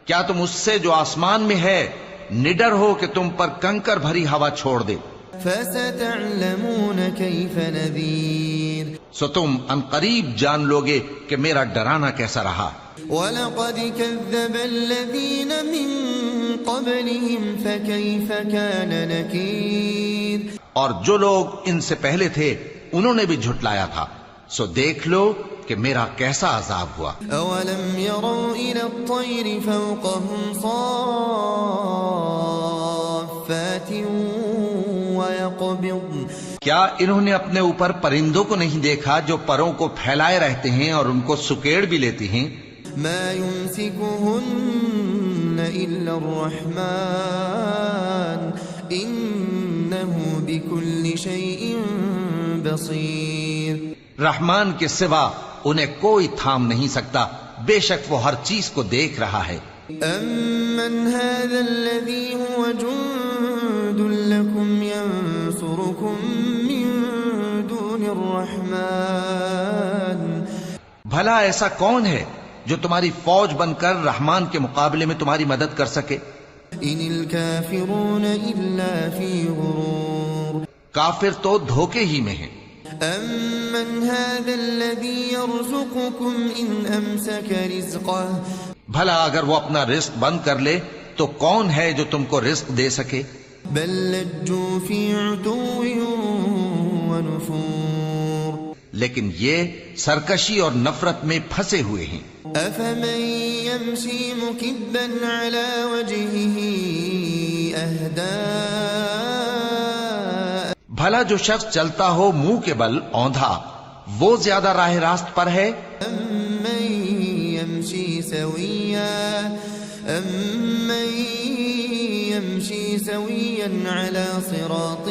C: کیا تم اس سے جو آسمان میں ہے نڈر ہو کہ تم پر کنکر بھری ہوا چھوڑ دے؟
B: فَسَتَعْلَمُونَ كَيْفَ نَذِيرٌ.
C: سو تم ان قریب جان لوگے کہ میرا ڈرانا کیسا رہا.
B: وَلَقَدْ كَذَّبَ الَّذِينَ مِن قَبْلِهِمْ فَكَيْفَ كَانَ نَكِيرٌ.
C: اور جو لوگ ان سے پہلے تھے انہوں نے بھی جھٹلایا تھا، سو دیکھ لو کہ میرا کیسا عذاب ہوا.
B: أَوَلَمْ يَرَوْا إِلَى الطَّيْرِ فَوْقَهُمْ صَافَّاتٍ وَيَقْبِضْنَ.
C: کیا انہوں نے اپنے اوپر پرندوں کو نہیں دیکھا جو پروں کو پھیلائے رہتے ہیں اور ان کو سکیڑ بھی لیتی ہیں؟
B: مَا يُمْسِكُهُنَّ إِلَّا الرَّحْمَنُ إِنَّهُ بِكُلِّ شَيْءٍ بَصِيرٌ.
C: رحمان کے سوا انہیں کوئی تھام نہیں سکتا، بے شک وہ ہر چیز کو دیکھ رہا ہے.
B: أَمَّنْ هَذَا الَّذِي هُوَ جُندٌ لَكُمْ يَنصُرُكُم مِّن دُونِ الرَّحْمَنِ.
C: بھلا ایسا کون ہے جو تمہاری فوج بن کر رحمان کے مقابلے میں تمہاری مدد کر سکے؟
B: إِنِ الْكَافِرُونَ إِلَّا فِي غُرُورٍ.
C: کافر تو دھوکے ہی میں ہیں.
B: أَمَّنْ هَذَا الَّذِي يَرْزُقُكُمْ إِنْ أَمْسَكَ رِزْقَهُ.
C: بھلا اگر وہ اپنا رزق بند کر لے تو کون ہے جو تم کو رزق دے سکے؟
B: بَل لَجُّوا فِي عُتُوٍّ وَنُفُورٍ.
C: لیکن یہ سرکشی اور نفرت میں پھنسے ہوئے ہیں.
B: أَفَمَن يَمْشِي مُكِبًّا عَلَى وَجْهِهِ أَهْدَىٰ.
C: بھلا جو شخص چلتا ہو منہ کے بل اوندھا، وہ زیادہ راہ راست پر ہے؟
B: أَمَّن يَمْشِي سَوِيًّا عَلَى صِرَاطٍ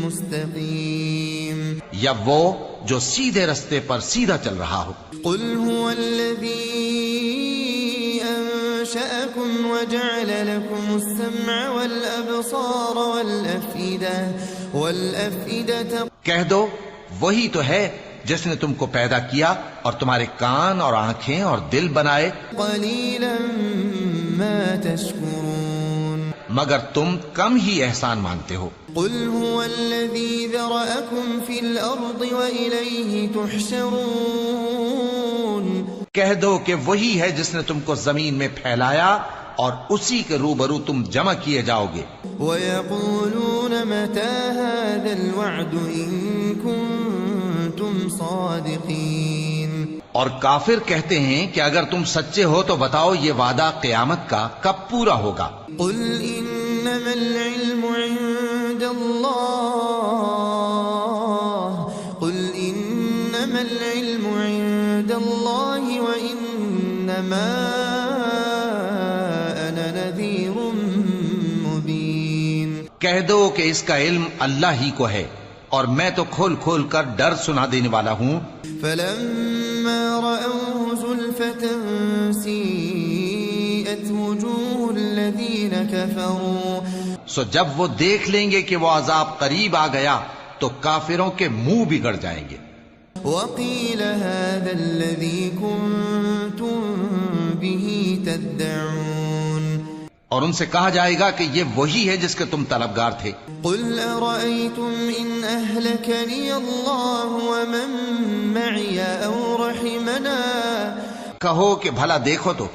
B: مُسْتَقِيمٍ.
C: یا وہ جو سیدھے رستے پر سیدھا چل رہا ہو.
B: قُلْ هُوَ الَّذِي أَنشَأَكُمْ وَجَعَلَ لَكُمُ السَّمْعَ وَالْأَبْصَارَ وَالْأَفْئِدَةَ.
C: کہہ دو وہی تو ہے جس نے تم کو پیدا کیا اور تمہارے کان اور آنکھیں اور دل بنائے.
B: قَلِيلًا مَا تَشْكُرُونَ.
C: مگر تم کم ہی احسان مانتے ہو.
B: قُلْ هُوَ الَّذِي ذَرَأَكُمْ فِي الْأَرْضِ وَإِلَيْهِ تُحْشَرُونَ.
C: کہہ دو کہ وہی ہے جس نے تم کو زمین میں پھیلایا اور اسی کے روبرو تم جمع کیے جاؤ گے.
B: وَيَقُولُونَ مَتَى هَذَا الْوَعْدُ إِن كُنتُمْ صَادِقِينَ.
C: اور کافر کہتے ہیں کہ اگر تم سچے ہو تو بتاؤ یہ وعدہ قیامت کا کب پورا ہوگا؟
B: قل انما العلم عند اللہ قل انما العلم عند اللہ وانما انا نذیر مبین۔
C: کہہ دو کہ اس کا علم اللہ ہی کو ہے اور میں تو کھول کھول کر ڈر سنا دینے والا ہوں۔
B: فلما رأوه زلفة سیئت وجوه الذین کفروا،
C: سو جب وہ دیکھ لیں گے کہ وہ عذاب قریب آ گیا تو کافروں کے منہ بگڑ جائیں گے۔
B: وقیل هذا الذی کنتم به تدعون،
C: اور ان سے کہا جائے گا کہ یہ وہی ہے جس کے تم طلبگار تھے۔
B: قل ارأيتم ان اهلكني الله ومن معي او رحمنا،
C: کہو کہ بھلا دیکھو تو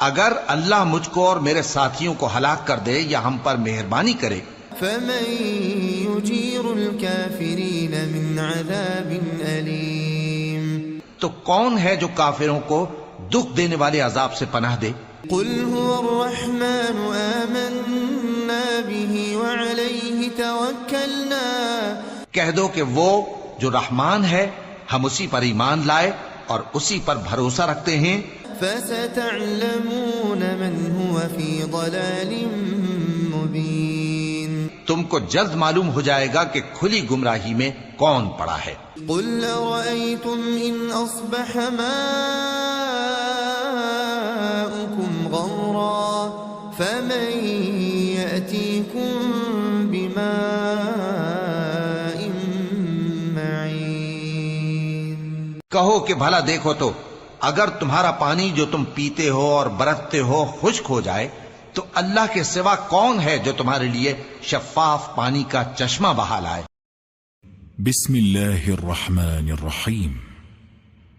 C: اگر اللہ مجھ کو اور میرے ساتھیوں کو ہلاک کر دے یا ہم پر مہربانی کرے،
B: فمن يجير الكافرين من عذاب أليم،
C: تو کون ہے جو کافروں کو دکھ دینے والے عذاب سے پناہ دے؟
B: قل هو الرحمن آمنا به وعليه توكلنا،
C: کہہ دو کہ وہ جو رحمان ہے ہم اسی پر ایمان لائے اور اسی پر بھروسہ رکھتے ہیں۔
B: فستعلمون من هو في ضلال مبين،
C: تم کو جلد معلوم ہو جائے گا کہ کھلی گمراہی میں کون پڑا ہے۔
B: قل أرأيتم إن أصبح ماؤكم غورا فمن يأتيكم بماء معين،
C: کہو کہ بھلا دیکھو تو اگر تمہارا پانی جو تم پیتے ہو اور برتتے ہو خشک ہو جائے تو اللہ کے سوا کون ہے جو تمہارے لیے شفاف پانی کا چشمہ بہا لائے؟
A: بسم اللہ الرحمن الرحیم۔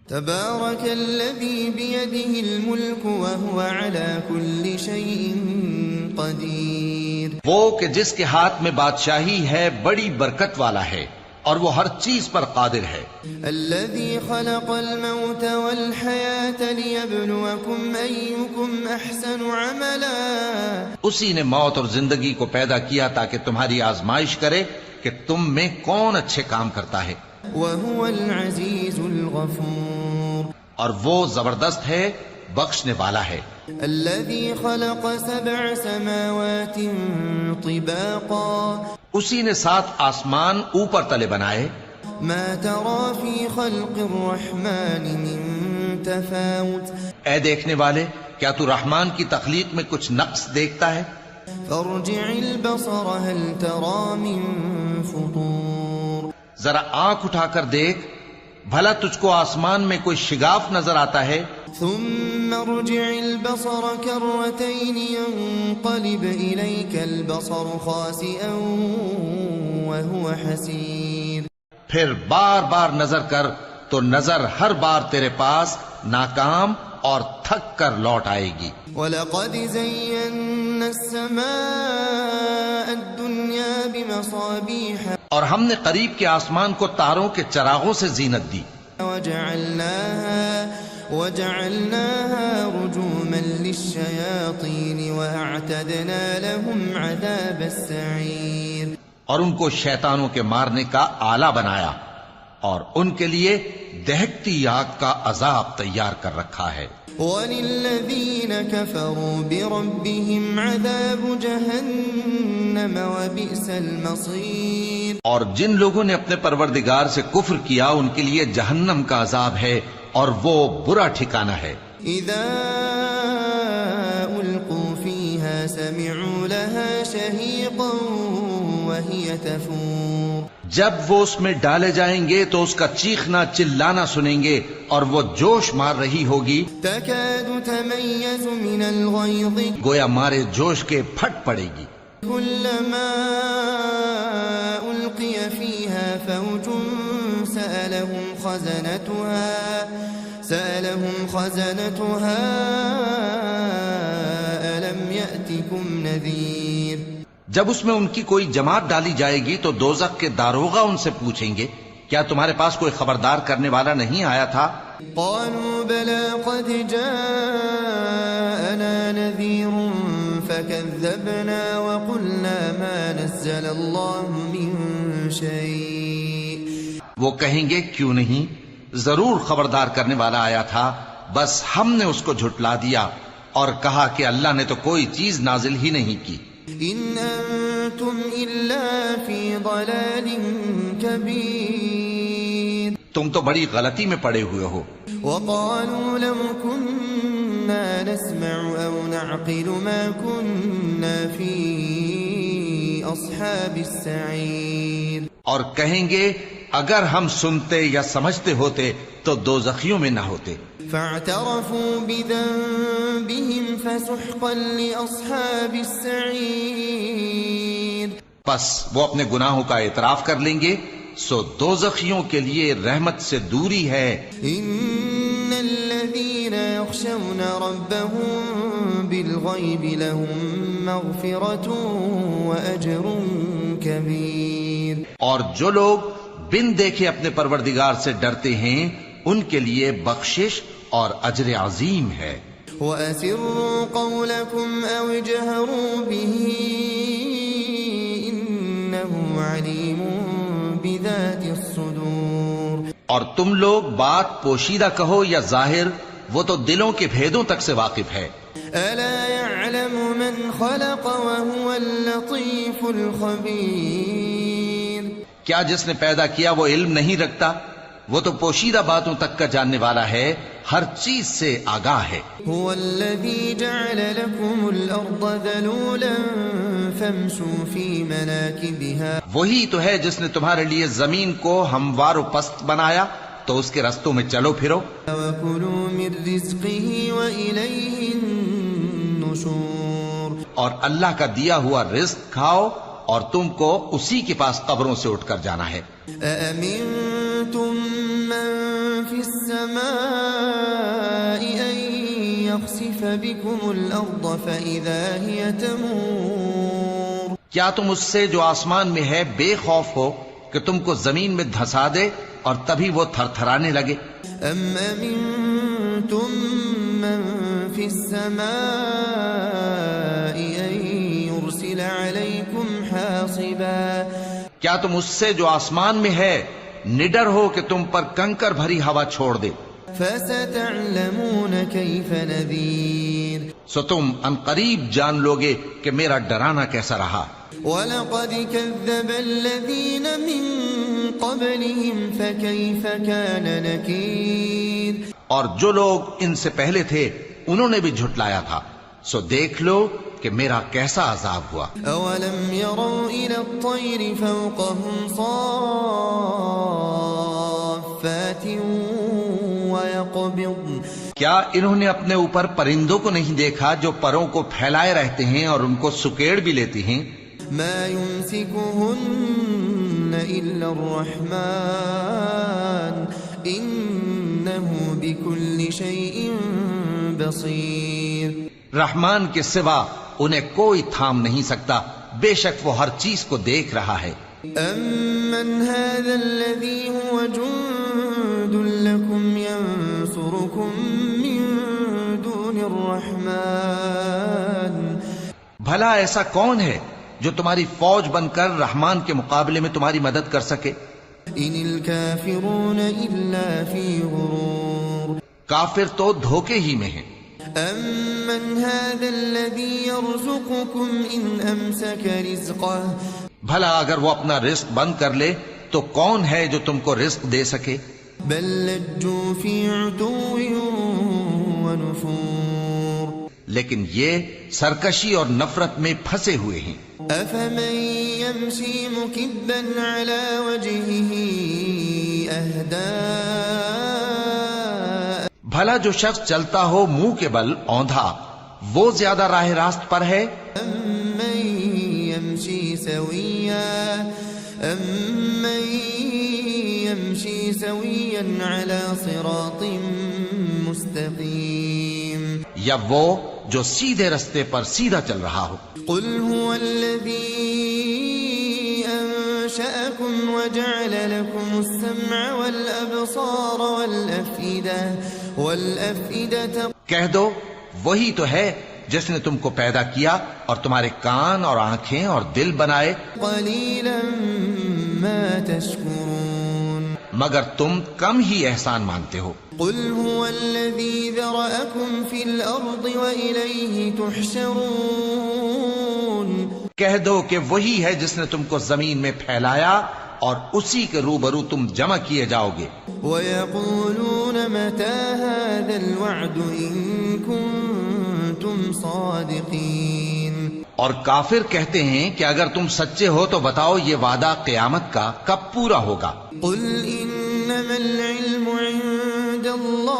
B: تبارك الذي بيده الملك وهو على كل شيء قدير،
C: وہ کہ جس کے ہاتھ میں بادشاہی ہے بڑی برکت والا ہے اور وہ ہر چیز پر قادر ہے۔
B: الذي خلق الموت والحياة ليبلوكم أيكم أحسن عملا،
C: اسی نے موت اور زندگی کو پیدا کیا تاکہ تمہاری آزمائش کرے کہ تم میں کون اچھے کام کرتا ہے،
B: وهو العزيز الغفور،
C: اور وہ زبردست ہے بخشنے والا ہے۔
B: الذي خلق 7 سماوات طباقا،
C: اسی نے 7 آسمان اوپر تلے بنائے۔
B: ما ترى في خلق الرحمن من تفاوت،
C: اے دیکھنے والے کیا تو رحمان کی تخلیق میں کچھ نقص دیکھتا ہے؟
B: فارجع البصر هل ترى من فطور،
C: ذرا آنکھ اٹھا کر دیکھ بھلا تجھ کو آسمان میں کوئی شگاف نظر آتا ہے؟
B: ثم ارجع البصر كرتين ينقلب إليك البصر خاسئا وهو حسير،
C: پھر بار بار نظر کر تو نظر ہر بار تیرے پاس ناکام اور تھک کر لوٹ آئے گی۔
B: وَلَقَدْ زَيَّنَّا السَّمَاءَ الدُّنْيَا بِمَصَابِيحَ،
C: اور ہم نے قریب کے آسمان کو تاروں کے چراغوں سے زینت دی،
B: وَجَعَلْنَاهَا رُجُومًا لِلشَّيَاطِينِ وَأَعْتَدْنَا لَهُمْ عَذَابَ السَّعِيرِ،
C: اور ان کو شیطانوں کے مارنے کا آلہ بنایا اور ان کے لیے دہکتی آگ کا عذاب تیار کر رکھا ہے۔
B: وَلِلَّذِينَ كَفَرُوا بِرَبِّهِمْ عَذَابُ جَهَنَّمَ وَبِئْسَ الْمَصِيرُ،
C: اور جن لوگوں نے اپنے پروردگار سے کفر کیا ان کے لیے جہنم کا عذاب ہے اور وہ برا ٹھکانہ ہے۔
B: إِذَا أُلْقُوا فِيهَا سَمِعُوا لَهَا شَهِيقًا وَهِيَ تَفُورُ،
C: جب وہ اس میں ڈالے جائیں گے تو اس کا چیخنا چلانا سنیں گے اور وہ جوش مار رہی ہوگی،
B: تَكَادُ تَمَيَّزُ مِنَ الْغَيْظِ،
C: گویا مارے جوش کے پھٹ پڑے گی۔
B: كُلَّمَا أُلْقِيَ فِيهَا فَوْجٌ سَأَلَهُمْ خَزَنَتُهَا أَلَمْ يَأْتِكُمْ نَذِيرٌ،
C: جب اس میں ان کی کوئی جماعت ڈالی جائے گی تو دوزخ کے داروغہ ان سے پوچھیں گے کیا تمہارے پاس کوئی خبردار کرنے والا نہیں آیا تھا؟
B: قالوا بلى قد جاءنا نذير فكذبنا وقلنا ما نزل الله من شيء.
C: وہ کہیں گے کیوں نہیں، ضرور خبردار کرنے والا آیا تھا، بس ہم نے اس کو جھٹلا دیا اور کہا کہ اللہ نے تو کوئی چیز نازل ہی نہیں کی.
B: ان انتم الا فی ضلال کبیر.
C: تم تو بڑی غلطی میں پڑے ہوئے ہو.
B: وقالوا لو كنا نسمع او نعقل ما كنا في اصحاب السعير.
C: اور کہیں گے اگر ہم سنتے یا سمجھتے ہوتے تو دوزخیوں میں نہ ہوتے.
B: فاعترفوا بذنبهم فسحقا لاصحاب السعير.
C: پس وہ اپنے گناہوں کا اعتراف کر لیں گے، سو دوزخیوں کے لیے رحمت سے دوری ہے.
B: ان الذين يخشون ربهم بالغيب لهم مغفرة واجر كبير.
C: اور جو لوگ بن دیکھے اپنے پروردگار سے ڈرتے ہیں ان کے لیے بخشش اور اجر عظیم ہے.
B: وَأَسِرُّوا قَوْلَكُمْ أَوْ اجْهَرُوا بِهِ إِنَّهُ عَلِيمٌ بِذَاتِ الصُّدُورِ.
C: اور تم لوگ بات پوشیدہ کہو یا ظاہر، وہ تو دلوں کے بھیدوں تک سے واقف ہے.
B: أَلَا يَعْلَمُ مَنْ خَلَقَ وَهُوَ اللَّطِيفُ الْخَبِيرُ.
C: کیا جس نے پیدا کیا وہ علم نہیں رکھتا؟ وہ تو پوشیدہ باتوں تک کا جاننے والا ہے، ہر چیز سے آگاہ ہے.
B: هو الذي جعل لكم الأرض ذلولا فامشوا في مناكبها.
C: وہی تو ہے جس نے تمہارے لیے زمین کو ہموار و پست بنایا، تو اس کے رستوں میں چلو پھرو.
B: وَكُلُوا مِن رِزْقِهِ وَإِلَيْهِ النُّشُورُ.
C: اور اللہ کا دیا ہوا رزق کھاؤ اور تم کو اسی کے پاس قبروں سے اٹھ کر جانا ہے.
B: أَأَمِنتُم مَّن فِي السَّمَاءِ أَن يَخْسِفَ بِكُمُ الْأَرْضَ فَإِذَا هِيَ تَمُورُ.
C: کیا تم اس سے جو آسمان میں ہے بے خوف ہو کہ تم کو زمین میں دھسا دے اور تبھی وہ تھر تھرانے لگے؟
B: أَمْ أَمِنتُم مَّن فِي السَّمَاءِ أَن يُرْسِلَ عَلَيْكُمْ حَاصِبًا.
C: کیا تم اس سے جو آسمان میں ہے نڈر ہو کہ تم پر کنکر بھری ہوا چھوڑ دے؟
B: فَسَتَعْلَمُونَ كَيْفَ نَذِيرٌ.
C: سو تم ان قریب جان لوگے کہ میرا ڈرانا کیسا رہا.
B: وَلَقَدْ كَذَّبَ الَّذِينَ مِن قَبْلِهِمْ فَكَيْفَ كَانَ نَكِيرٌ.
C: اور جو لوگ ان سے پہلے تھے انہوں نے بھی جھٹلایا تھا، سو دیکھ لو کہ میرا کیسا عذاب ہوا.
B: أَوَلَمْ يَرَوْا إِلَى الطَّيْرِ فَوْقَهُمْ صَافَّاتٍ وَيَقْبِضْنَ.
C: کیا انہوں نے اپنے اوپر پرندوں کو نہیں دیکھا جو پروں کو پھیلائے رہتے ہیں اور ان کو سکیڑ بھی لیتی ہیں؟
B: مَا يُمْسِكُهُنَّ إِلَّا الرَّحْمَنُ إِنَّهُ بِكُلِّ شَيْءٍ بَصِيرٌ.
C: رحمان کے سوا انہیں کوئی تھام نہیں سکتا، بے شک وہ ہر چیز کو دیکھ رہا ہے.
B: أَمَّنْ هَذَا الَّذِي هُوَ جُندٌ لَكُمْ يَنصُرُكُم مِّن دُونِ الرَّحْمَنِ.
C: بھلا ایسا کون ہے جو تمہاری فوج بن کر رحمان کے مقابلے میں تمہاری مدد کر سکے؟
B: إِنِ الْكَافِرُونَ إِلَّا فِي غُرُورٍ.
C: کافر تو دھوکے ہی میں ہیں.
B: أَمَّنْ هَذَا الَّذِي يَرْزُقُكُمْ إِنْ أَمْسَكَ رِزْقَهُ.
C: بھلا اگر وہ اپنا رزق بند کر لے تو کون ہے جو تم کو رزق دے سکے؟
B: بَل لَجُّوا فِي عُتُوٍّ وَنُفُورٍ.
C: لیکن یہ سرکشی اور نفرت میں پھنسے ہوئے ہیں.
B: أَفَمَن يَمْشِي مُكِبًّا عَلَى وَجْهِهِ أَهْدَىٰ.
C: بھلا جو شخص چلتا ہو منہ کے بل اوندھا، وہ زیادہ راہ راست پر ہے؟
B: أَمَّن يَمْشِي سَوِيًّا عَلَى صِرَاطٍ مُسْتَقِيمٍ.
C: یا وہ جو سیدھے رستے پر سیدھا چل رہا ہو.
B: قُلْ هُوَ الَّذِي أَنشَأَكُمْ وجعل لكم السمع والأبصار والأفئدة
C: کہہ دو وہی تو ہے جس نے تم کو پیدا کیا اور تمہارے کان اور آنکھیں اور دل بنائے،
B: قليلا ما تشكرون
C: مگر تم کم ہی احسان مانتے ہو۔
B: قل هو الذي ذرأكم في الأرض وإليه تحشرون
C: کہہ دو کہ وہی ہے جس نے تم کو زمین میں پھیلایا اور اسی کے روبرو تم جمع کیے جاؤ گے۔
B: وَيَقُولُونَ مَتَى هَذَا الْوَعْدُ إِن كُنتُمْ صَادِقِينَ
C: اور کافر کہتے ہیں کہ اگر تم سچے ہو تو بتاؤ یہ وعدہ قیامت کا کب پورا ہوگا۔
B: قُلْ إِنَّمَا الْعِلْمُ عِندَ اللَّهِ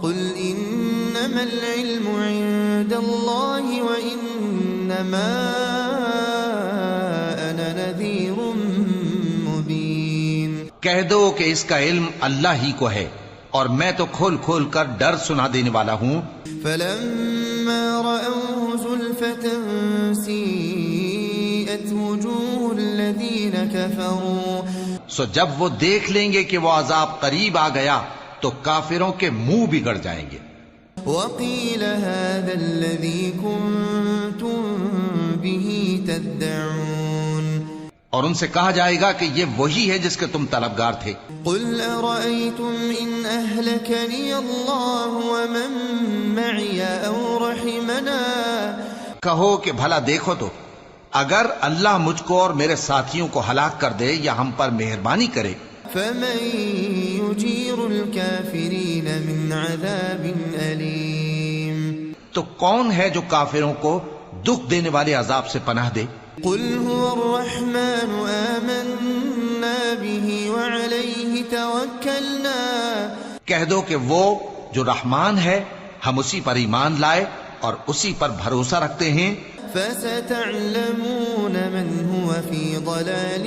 B: قُلْ إِنَّمَا الْعِلْمُ عِندَ اللَّهِ وَإِنَّمَا أَنَا نَذِيرٌ مُبِينٌ
C: کہہ دو کہ اس کا علم اللہ ہی کو ہے اور میں تو کھول کھول کر ڈر سنا دینے والا ہوں۔
B: فَلَمَّا رَأَوْهُ زُلْفَةً سِيئَتْ وُجُوهُ الَّذِينَ كَفَرُوا
C: سو جب وہ دیکھ لیں گے کہ وہ عذاب قریب آ گیا تو کافروں کے منہ بگڑ جائیں گے۔
B: وَقِيلَ هَذَا الَّذِي كُنتُم بِهِ تَدَّعُونَ
C: اور ان سے کہا جائے گا کہ یہ وہی ہے جس کے تم طلبگار تھے۔
B: قُلْ أَرَأَيْتُمْ إِنْ أَهْلَكَنِيَ اللَّهُ وَمَن مَّعِيَ أَوْ رَحِمَنَا
C: کہو کہ بھلا دیکھو تو اگر اللہ مجھ کو اور میرے ساتھیوں کو ہلاک کر دے یا ہم پر مہربانی کرے،
B: فَمَن يُجِيرُ الْكَافِرِينَ مِنْ عَذَابٍ أَلِيمٍ
C: تو کون ہے جو کافروں کو دکھ دینے والے عذاب سے پناہ دے؟
B: قُلْ هُوَ الرَّحْمَنُ آمَنَّا بِهِ وَعَلَيْهِ تَوَكَّلْنَا
C: کہہ دو کہ وہ جو رحمان ہے ہم اسی پر ایمان لائے اور اسی پر بھروسہ رکھتے ہیں۔
B: فَسَتَعْلَمُونَ مَنْ هُوَ فِي ضَلَالٍ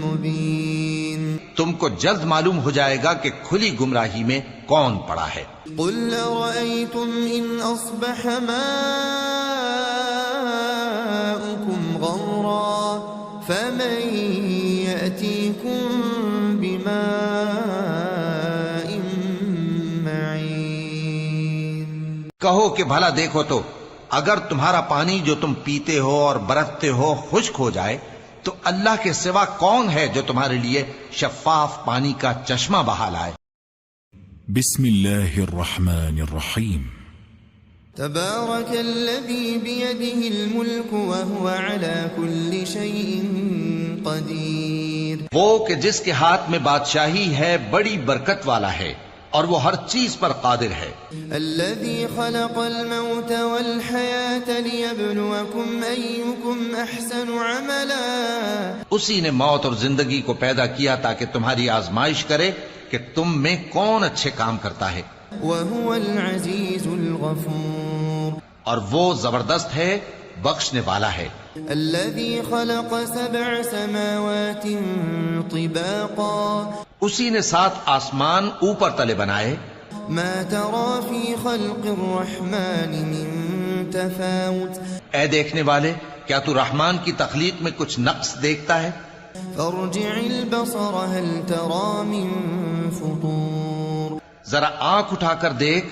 B: مُبِينٍ
C: تم کو جلد معلوم ہو جائے گا کہ کھلی گمراہی میں کون پڑا ہے۔
B: قُلْ أَرَأَيْتُمْ إِنْ أَصْبَحَ مَاؤُكُمْ غَوْرًا فَمَن يَأْتِيكُم بِمَاءٍ مَّعِينٍ
C: کہو کہ بھلا دیکھو تو اگر تمہارا پانی جو تم پیتے ہو اور برتتے ہو خشک ہو جائے تو اللہ کے سوا کون ہے جو تمہارے لیے شفاف پانی کا چشمہ بہا لائے۔
A: بسم اللہ الرحمن الرحیم
B: تبارك الذي بيده الملك وهو على كل شيء قدير
C: وہ کہ جس کے ہاتھ میں بادشاہی ہے بڑی برکت والا ہے اور وہ ہر چیز پر قادر ہے۔
B: الذي خلق الموت والحياة ليبلوكم أيكم أحسن عملا
C: اسی نے موت اور زندگی کو پیدا کیا تاکہ تمہاری آزمائش کرے کہ تم میں کون اچھے کام کرتا ہے۔
B: وهو العزيز الغفور
C: اور وہ زبردست ہے بخشنے والا ہے۔
B: الذي خلق 7 سماوات طباقا
C: اسی نے 7 آسمان اوپر تلے بنائے۔
B: ما ترى في خلق الرحمن من تفاوت
C: اے دیکھنے والے کیا تو رحمان کی تخلیق میں کچھ نقص دیکھتا ہے؟
B: فارجع البصر هل ترى من فطور
C: ذرا آنکھ اٹھا کر دیکھ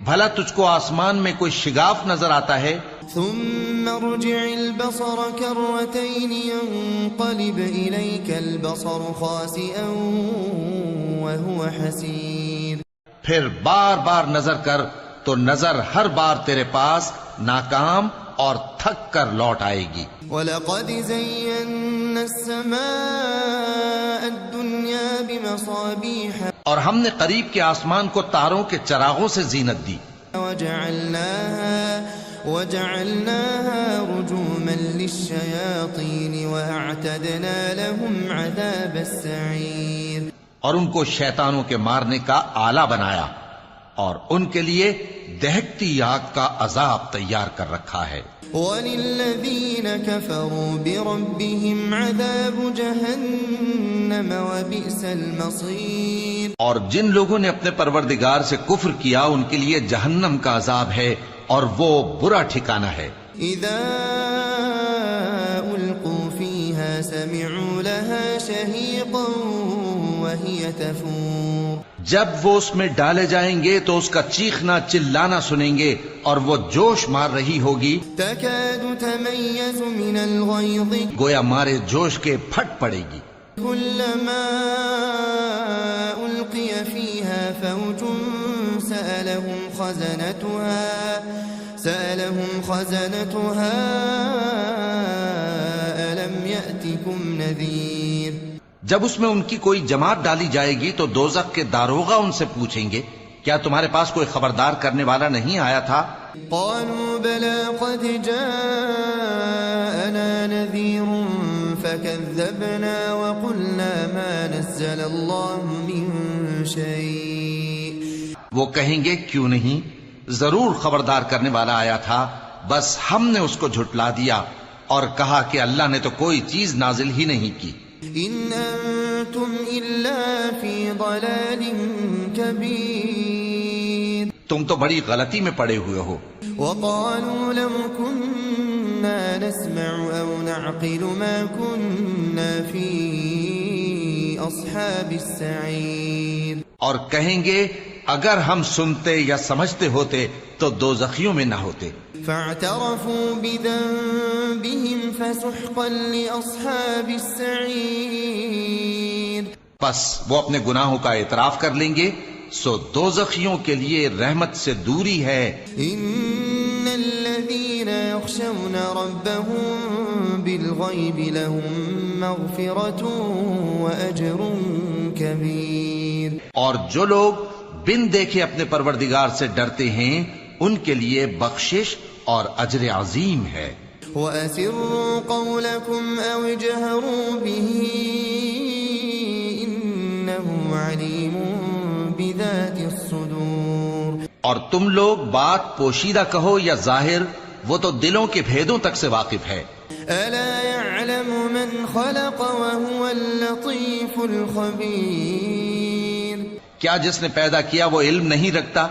C: بھلا تجھ کو آسمان میں کوئی شگاف نظر آتا ہے؟
B: ثم ارجع البصر كرتين ينقلب إليك البصر خاسئا وهو حسير
C: پھر بار بار نظر کر تو نظر ہر بار تیرے پاس ناکام اور تھک کر لوٹ آئے گی۔
B: وَلَقَدْ زَيَّنَّا السَّمَاءَ الدُّنْيَا بِمَصَابِيحَ
C: اور ہم نے قریب کے آسمان کو تاروں کے چراغوں سے زینت دی۔
B: وَجَعَلْنَاهَا رُجُومًا لِلشَّيَاطِينِ وَأَعْتَدْنَا لَهُمْ عَذَابَ السَّعِيرِ
C: اور ان کو شیطانوں کے مارنے کا آلہ بنایا اور ان کے لیے دہکتی آگ کا عذاب تیار کر رکھا ہے۔
B: وَلِلَّذِينَ كَفَرُوا بِرَبِّهِمْ عَذَابُ جَهَنَّمَ وَبِئْسَ الْمَصِيرُ
C: اور جن لوگوں نے اپنے پروردگار سے کفر کیا ان کے لیے جہنم کا عذاب ہے اور وہ برا ٹھکانہ ہے۔
B: اذا القوا فيها سمعوا لها شهيقا وهي تفور
C: جب وہ اس میں ڈالے جائیں گے تو اس کا چیخنا چلانا سنیں گے اور وہ جوش مار رہی ہوگی،
B: تكاد تميز من الغيظ
C: گویا مارے جوش کے پھٹ پڑے گی۔
B: كلما ألقي فيها فوج سألهم خزنتها ألم يأتكم نذير
C: جب اس میں ان کی کوئی جماعت ڈالی جائے گی تو دوزخ کے داروغہ ان سے پوچھیں گے کیا تمہارے پاس کوئی خبردار کرنے والا نہیں آیا تھا؟
B: قالوا بلى قد جاءنا نذير فكذبنا وقلنا ما نزل الله من شيء
C: وہ کہیں گے کیوں نہیں، ضرور خبردار کرنے والا آیا تھا، بس ہم نے اس کو جھٹلا دیا اور کہا کہ اللہ نے تو کوئی چیز نازل ہی نہیں کی۔
B: ان انتم الا فی ضلال کبیر
C: تم تو بڑی غلطی میں پڑے ہوئے ہو۔
B: وقالوا لو كنا نسمع او نعقل ما كنا في اصحاب السعیر
C: اور کہیں گے اگر ہم سنتے یا سمجھتے ہوتے تو دوزخیوں میں نہ ہوتے۔
B: فاعترفوا بذنبهم فسحقا لأصحاب السعیر
C: پس وہ اپنے گناہوں کا اعتراف کر لیں گے، سو دوزخیوں کے لیے رحمت سے دوری ہے۔
B: ان الذين يخشون ربهم بالغيب لهم مغفرة واجر كبير
C: اور جو لوگ بن دیکھے اپنے پروردگار سے ڈرتے ہیں ان کے لیے بخشش اور اجر عظیم ہے۔
B: وَأَسِرُّوا قَوْلَكُمْ أَوْ اجْهَرُوا بِهِ إِنَّهُ عَلِيمٌ بِذَاتِ الصُّدُورِ
C: اور تم لوگ بات پوشیدہ کہو یا ظاہر، وہ تو دلوں کے بھیدوں تک سے واقف ہے۔
B: أَلَا يَعْلَمُ مَنْ خَلَقَ وَهُوَ اللَّطِيفُ الْخَبِيرُ
C: کیا جس نے پیدا کیا وہ علم نہیں رکھتا؟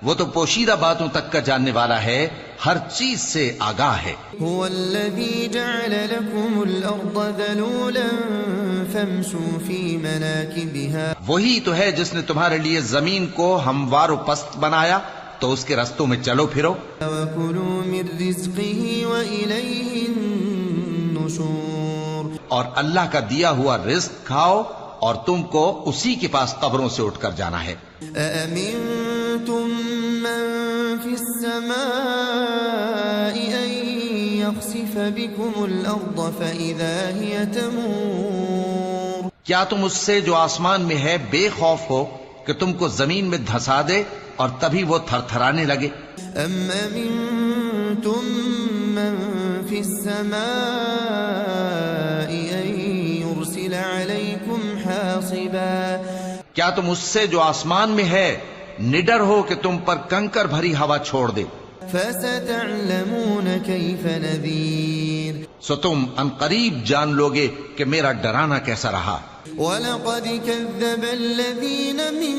C: وہ تو پوشیدہ باتوں تک کا جاننے والا ہے، ہر چیز سے آگاہ ہے۔
B: هو الذي جعل لكم الأرض ذلولا فامشوا في مناكبها
C: وہی تو ہے جس نے تمہارے لیے زمین کو ہموار و پست بنایا تو اس کے رستوں میں چلو پھرو۔
B: وكلوا من رزقه وإليه النشور
C: اور اللہ کا دیا ہوا رزق کھاؤ اور تم کو اسی کے پاس قبروں سے اٹھ کر جانا ہے۔
B: أأمنتم من في السماء أن يخسف بكم الأرض فإذا هي تمور
C: کیا تم اس سے جو آسمان میں ہے بے خوف ہو کہ تم کو زمین میں دھسا دے اور تبھی وہ تھر تھرانے لگے؟
B: أم أمنتم من في السماء أن يرسل عليكم حاصبا
C: کیا تم اس سے جو آسمان میں ہے نڈر ہو کہ تم پر کنکر بھری ہوا چھوڑ دے؟
B: فستعلمون كيف نذير
C: سو تم عنقریب جان لوگے کہ میرا ڈرانا کیسا رہا۔
B: وَلَقَدْ كَذَّبَ الَّذِينَ مِن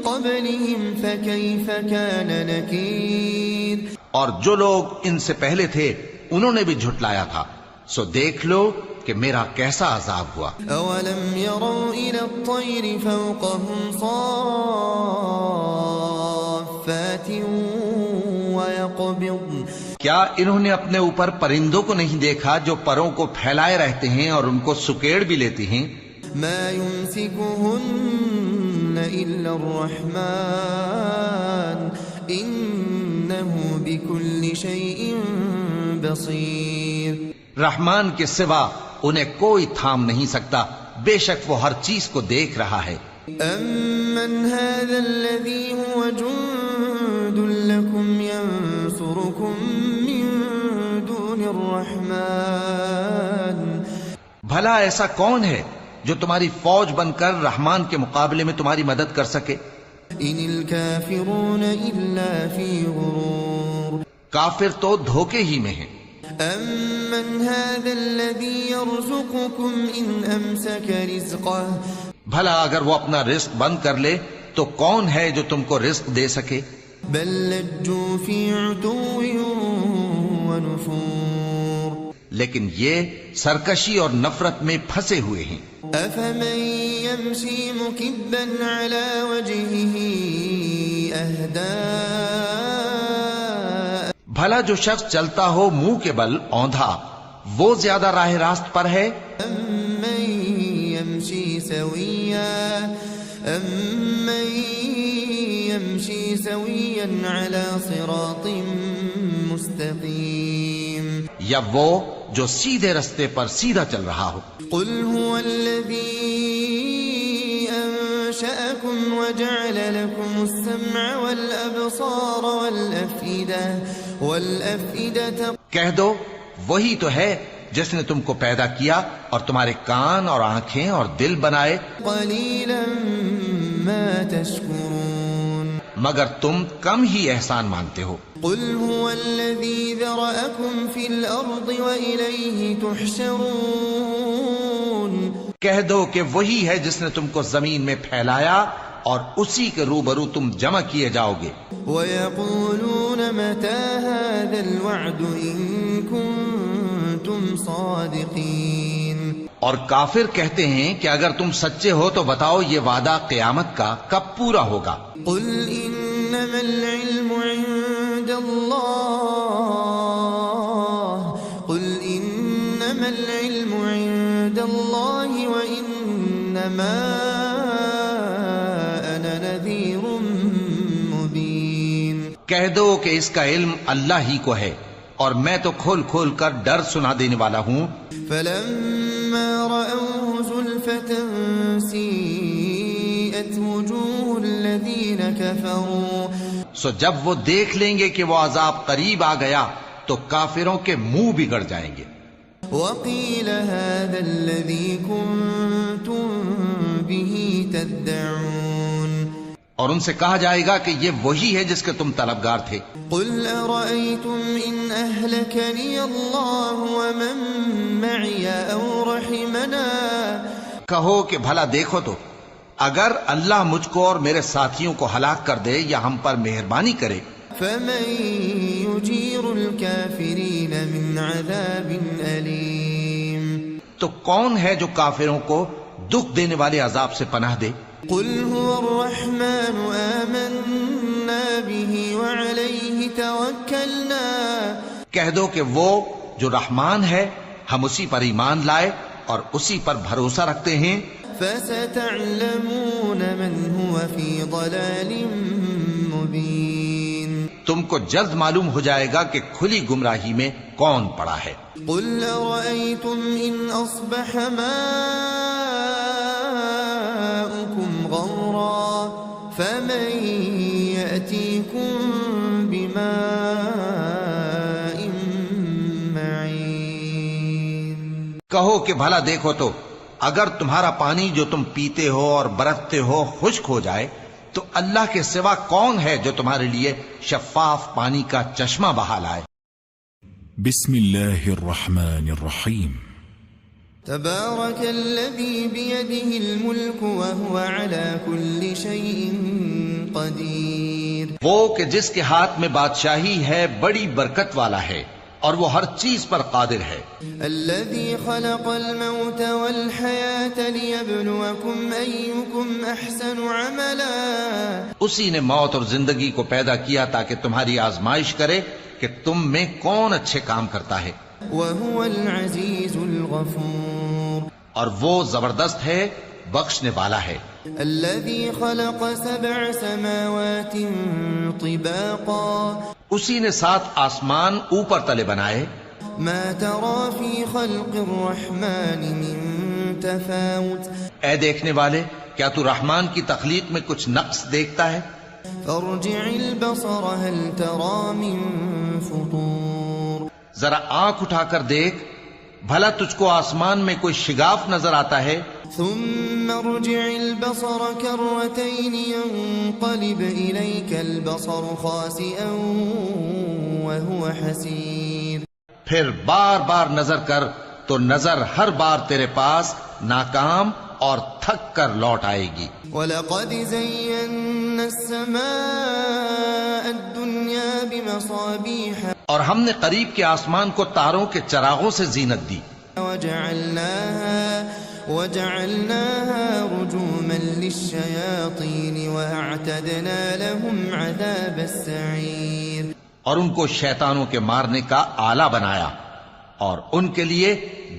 B: قَبْلِهِمْ فَكَيْفَ كَانَ نَكِيرٌ
C: اور جو لوگ ان سے پہلے تھے انہوں نے بھی جھٹلایا تھا، سو دیکھ لو کہ میرا کیسا عذاب ہوا۔
B: أَوَلَمْ يَرَوْا إِلَى الطَّيْرِ فَوْقَهُمْ صَافَّاتٍ وَيَقْبِضْنَ
C: کیا انہوں نے اپنے اوپر پرندوں کو نہیں دیکھا جو پروں کو پھیلائے رہتے ہیں اور ان کو سکیڑ بھی لیتی ہیں؟
B: مَا يُمْسِكُهُنَّ إِلَّا الرَّحْمَنُ إِنَّهُ بِكُلِّ شَيْءٍ بَصِيرٌ
C: رحمان کے سوا انہیں کوئی تھام نہیں سکتا، بے شک وہ ہر چیز کو دیکھ رہا ہے۔
B: أَمَّنْ هَذَا الَّذِي هُوَ جُندٌ لَكُمْ يَنْصُرُكُمْ مِنْ دُونِ الرَّحْمَنِ
C: بھلا ایسا کون ہے جو تمہاری فوج بن کر رحمان کے مقابلے میں تمہاری مدد کر سکے؟
B: إِنِ الْكَافِرُونَ إِلَّا فِي غُرُورٍ
C: کافر تو دھوکے ہی میں ہیں۔
B: أَمَّنْ هَذَا الَّذِي يَرْزُقُكُمْ إِنْ أَمْسَكَ رِزْقَهُ
C: بھلا اگر وہ اپنا رزق بند کر لے تو کون ہے جو تم کو رزق دے سکے؟
B: بَلْ لَجُّوا فِي عُتُوٍّ وَنُفُورٍ
C: لیکن یہ سرکشی اور نفرت میں پھنسے ہوئے ہیں.
B: أفمن يمشي مكبا على وجهه أهدى
C: بھلا جو شخص چلتا ہو منہ کے بل اوندھا وہ زیادہ راہ راست پر ہے
B: أمن يمشي سويا على صراط مستقيم
C: یا وہ جو سیدھے رستے پر سیدھا چل رہا ہو.
B: قل هو الذي أنشأكم وجعل لكم السمع والأبصار والأفئدة
C: کہہ دو وہی تو ہے جس نے تم کو پیدا کیا اور تمہارے کان اور آنکھیں اور دل بنائے.
B: قليلا ما تشكرون
C: مگر تم کم ہی احسان مانتے ہو.
B: قل هو الذي ذرأكم في الأرض وإليه تحشرون
C: کہہ دو کہ وہی ہے جس نے تم کو زمین میں پھیلایا اور اسی کے روبرو تم جمع کیے جاؤ گے.
B: ويقولون متى هذا الوعد إن كنتم صادقين
C: اور کافر کہتے ہیں کہ اگر تم سچے ہو تو بتاؤ یہ وعدہ قیامت کا کب پورا ہوگا.
B: قل إنما العلم عند الله وإنما أنا نذير مبين.
C: کہہ دو کہ اس کا علم اللہ ہی کو ہے اور میں تو کھول کھول کر ڈر سنا دینے والا ہوں.
B: فلما رأوه زلفة سيئت وجوه الذين كفروا
C: سو جب وہ دیکھ لیں گے کہ وہ عذاب قریب آ گیا تو کافروں کے منہ بگڑ جائیں گے.
B: وقيل هذا الذي كنتم به تدعون
C: اور ان سے کہا جائے گا کہ یہ وہی ہے جس کے تم طلبگار تھے.
B: قل أرأيتم إن أهلكني الله ومن معي أو رحمنا
C: کہو کہ بھلا دیکھو تو اگر اللہ مجھ کو اور میرے ساتھیوں کو ہلاک کر دے یا ہم پر مہربانی کرے
B: فمن يجير الكافرين من عذاب أليم
C: تو کون ہے جو کافروں کو دکھ دینے والے عذاب سے پناہ دے.
B: قل هو الرحمن آمنا به وعليه توكلنا
C: کہہ دو کہ وہ جو رحمان ہے ہم اسی پر ایمان لائے اور اسی پر بھروسہ رکھتے ہیں.
B: فستعلمون من هو في ضلال مبين
C: تم کو جلد معلوم ہو جائے گا کہ کھلی گمراہی میں کون پڑا ہے.
B: قل أرأيتم إن أصبح ماؤكم غورا فمن يأتيكم بماء معين.
C: کہو کہ بھلا دیکھو تو اگر تمہارا پانی جو تم پیتے ہو اور برتتے ہو خشک ہو جائے تو اللہ کے سوا کون ہے جو تمہارے لیے شفاف پانی کا چشمہ بہا لائے.
A: بسم اللہ الرحمن الرحیم.
B: تبارك الذي بيده الملك وهو على كل شيء قدير.
C: وہ کہ جس کے ہاتھ میں بادشاہی ہے بڑی برکت والا ہے اور وہ ہر چیز پر قادر ہے.
B: الذي خلق الموت والحياة ليبلوكم أيكم أحسن عملا.
C: اسی نے موت اور زندگی کو پیدا کیا تاکہ تمہاری آزمائش کرے کہ تم میں کون اچھے کام کرتا ہے.
B: وهو العزيز الغفور.
C: اور وہ زبردست ہے بخشنے والا ہے.
B: الذي خلق 7 سماوات طباقا.
C: اسی نے 7 آسمان اوپر تلے بنائے.
B: ما ترى في خلق الرحمن من تفاوت.
C: اے دیکھنے والے کیا تو رحمان کی تخلیق میں کچھ نقص دیکھتا ہے؟
B: فارجع البصر هل ترى من فطور.
C: ذرا آنکھ اٹھا کر دیکھ بھلا تجھ کو آسمان میں کوئی شگاف نظر آتا ہے؟
B: ثم ارجع البصر كرتين ينقلب إليك البصر خاسئا وهو حسير.
C: پھر بار بار نظر کر تو نظر ہر بار تیرے پاس ناکام اور تھک کر لوٹ آئے گی.
B: وَلَقَدْ زَيَّنَّا السَّمَاءَ الدُّنْيَا بمصابيح
C: اور ہم نے قریب کے آسمان کو تاروں کے چراغوں سے زینت دی،
B: وجعلناها رجوما للشياطين وأعتدنا لهم عذاب السعير،
C: اور ان کو شیطانوں کے مارنے کا آلہ بنایا اور ان کے لیے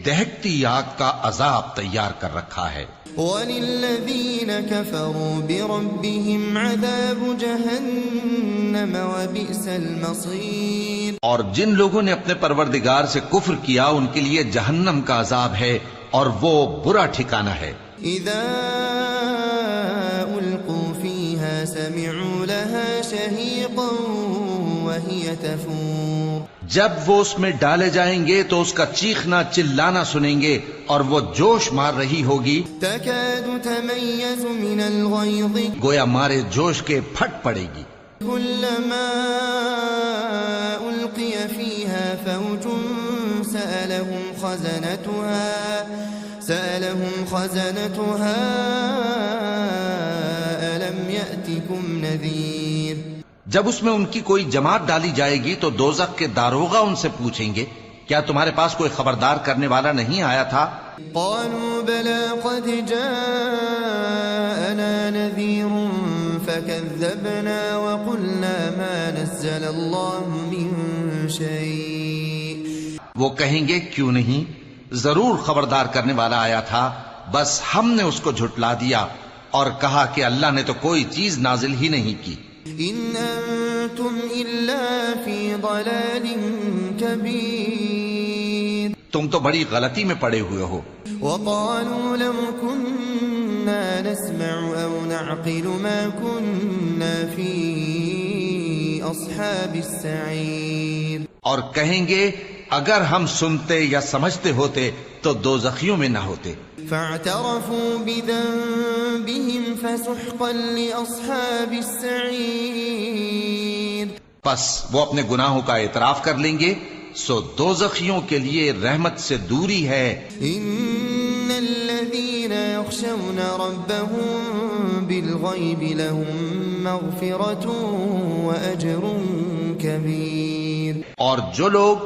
C: دہکتی آگ کا عذاب تیار کر رکھا ہے۔
B: وللذين كفروا بربهم عذاب جهنم وبئس المصير،
C: اور جن لوگوں نے اپنے پروردگار سے کفر کیا ان کے لیے جہنم کا عذاب ہے اور وہ برا ٹھکانہ ہے۔
B: إذا ألقوا فيها سمعوا لها شهيقا وهي تفور،
C: جب وہ اس میں ڈالے جائیں گے تو اس کا چیخنا چلانا سنیں گے اور وہ جوش مار رہی ہوگی،
B: تكاد تميز من الغيظ
C: گویا مارے جوش کے پھٹ پڑے گی۔
B: كلما ألقي فيها فوج سألهم خزنتها ألم يأتكم نذير،
C: جب اس میں ان کی کوئی جماعت ڈالی جائے گی تو دوزخ کے داروغہ ان سے پوچھیں گے کیا تمہارے پاس کوئی خبردار کرنے والا نہیں آیا تھا؟
B: قالوا بلى قد جاءنا نذير فكذبنا وقلنا ما نزل الله من شيء،
C: وہ کہیں گے کیوں نہیں، ضرور خبردار کرنے والا آیا تھا، بس ہم نے اس کو جھٹلا دیا اور کہا کہ اللہ نے تو کوئی چیز نازل ہی نہیں کی۔
B: إن أنتم إلا في ضلال كبير،
C: تم تو بڑی غلطی میں پڑے ہوئے ہو۔
B: وقالوا لو كنا نسمع أو نعقل ما كنا في أصحاب السعير،
C: اور کہیں گے اگر ہم سنتے یا سمجھتے ہوتے تو دوزخیوں میں نہ ہوتے۔
B: فاعترفوا بذنبهم فسحقا لأصحاب السعير،
C: پس وہ اپنے گناہوں کا اعتراف کر لیں گے، سو دوزخیوں کے لیے رحمت سے دوری ہے۔
B: إن الذين يخشون ربهم بالغيب لهم مغفرة وأجر كبير،
C: اور جو لوگ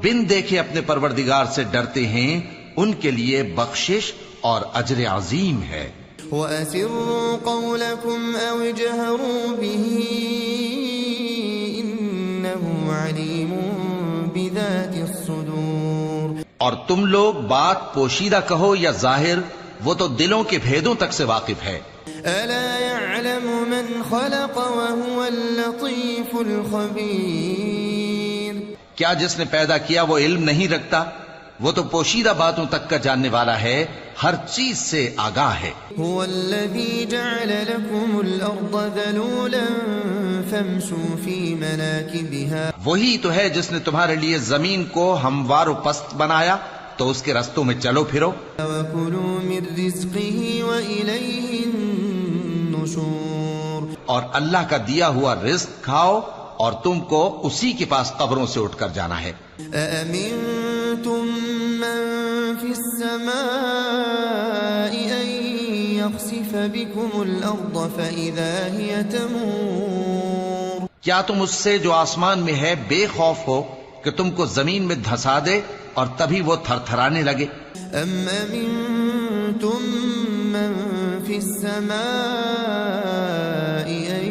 C: بن دیکھے اپنے پروردگار سے ڈرتے ہیں ان کے لیے بخشش اور اجر عظیم ہے۔
B: وأسروا قولكم أو اجهروا به إنه عليم بذات الصدور،
C: اور تم لوگ بات پوشیدہ کہو یا ظاہر، وہ تو دلوں کے بھیدوں تک سے واقف ہے۔
B: ألا يعلم من خلق وهو اللطيف الخبير،
C: کیا جس نے پیدا کیا وہ علم نہیں رکھتا؟ وہ تو پوشیدہ باتوں تک کا جاننے والا ہے، ہر چیز سے آگاہ ہے۔
B: هو الذي جعل لكم الأرض ذلولا فامشوا في مناكبها،
C: وہی تو ہے جس نے تمہارے لیے زمین کو ہموار و پست بنایا تو اس کے رستوں میں چلو پھرو،
B: وكلوا من رزقه وإليه النشور،
C: اور اللہ کا دیا ہوا رزق کھاؤ اور تم کو اسی کے پاس قبروں سے اٹھ کر جانا ہے۔
B: أأمنتم من في السماء أن يخسف بكم الأرض فإذا هي تمور،
C: کیا تم اس سے جو آسمان میں ہے بے خوف ہو کہ تم کو زمین میں دھسا دے اور تبھی وہ تھر تھرانے لگے؟
B: أم أمنتم من في السماء أن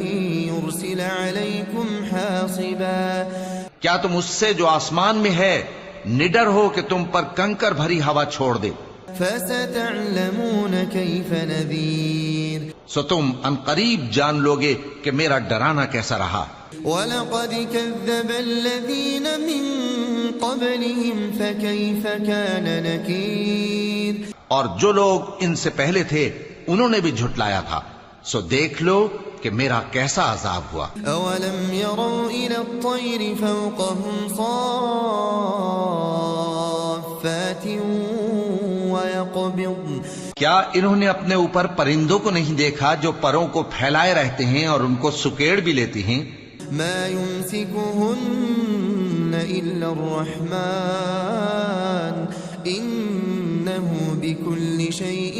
B: يرسل عليكم حاصبا،
C: کیا تم اس سے جو آسمان میں ہے نڈر ہو کہ تم پر کنکر بھری ہوا چھوڑ دے؟
B: فستعلمون كيف نذير،
C: سو تم ان قریب جان لوگے کہ میرا ڈرانا کیسا رہا۔
B: ولقد كذب الذين من قبلهم فكيف كان نكير،
C: اور جو لوگ ان سے پہلے تھے انہوں نے بھی جھٹلایا تھا، سو دیکھ لو کہ میرا کیسا عذاب ہوا۔
B: أولم يروا إلى الطير فوقهم صافات ويقبضن،
C: کیا انہوں نے اپنے اوپر پرندوں کو نہیں دیکھا جو پروں کو پھیلائے رہتے ہیں اور ان کو سکیڑ بھی لیتی ہیں؟
B: ما يمسكهن إلا الرحمن إنه بكل شيء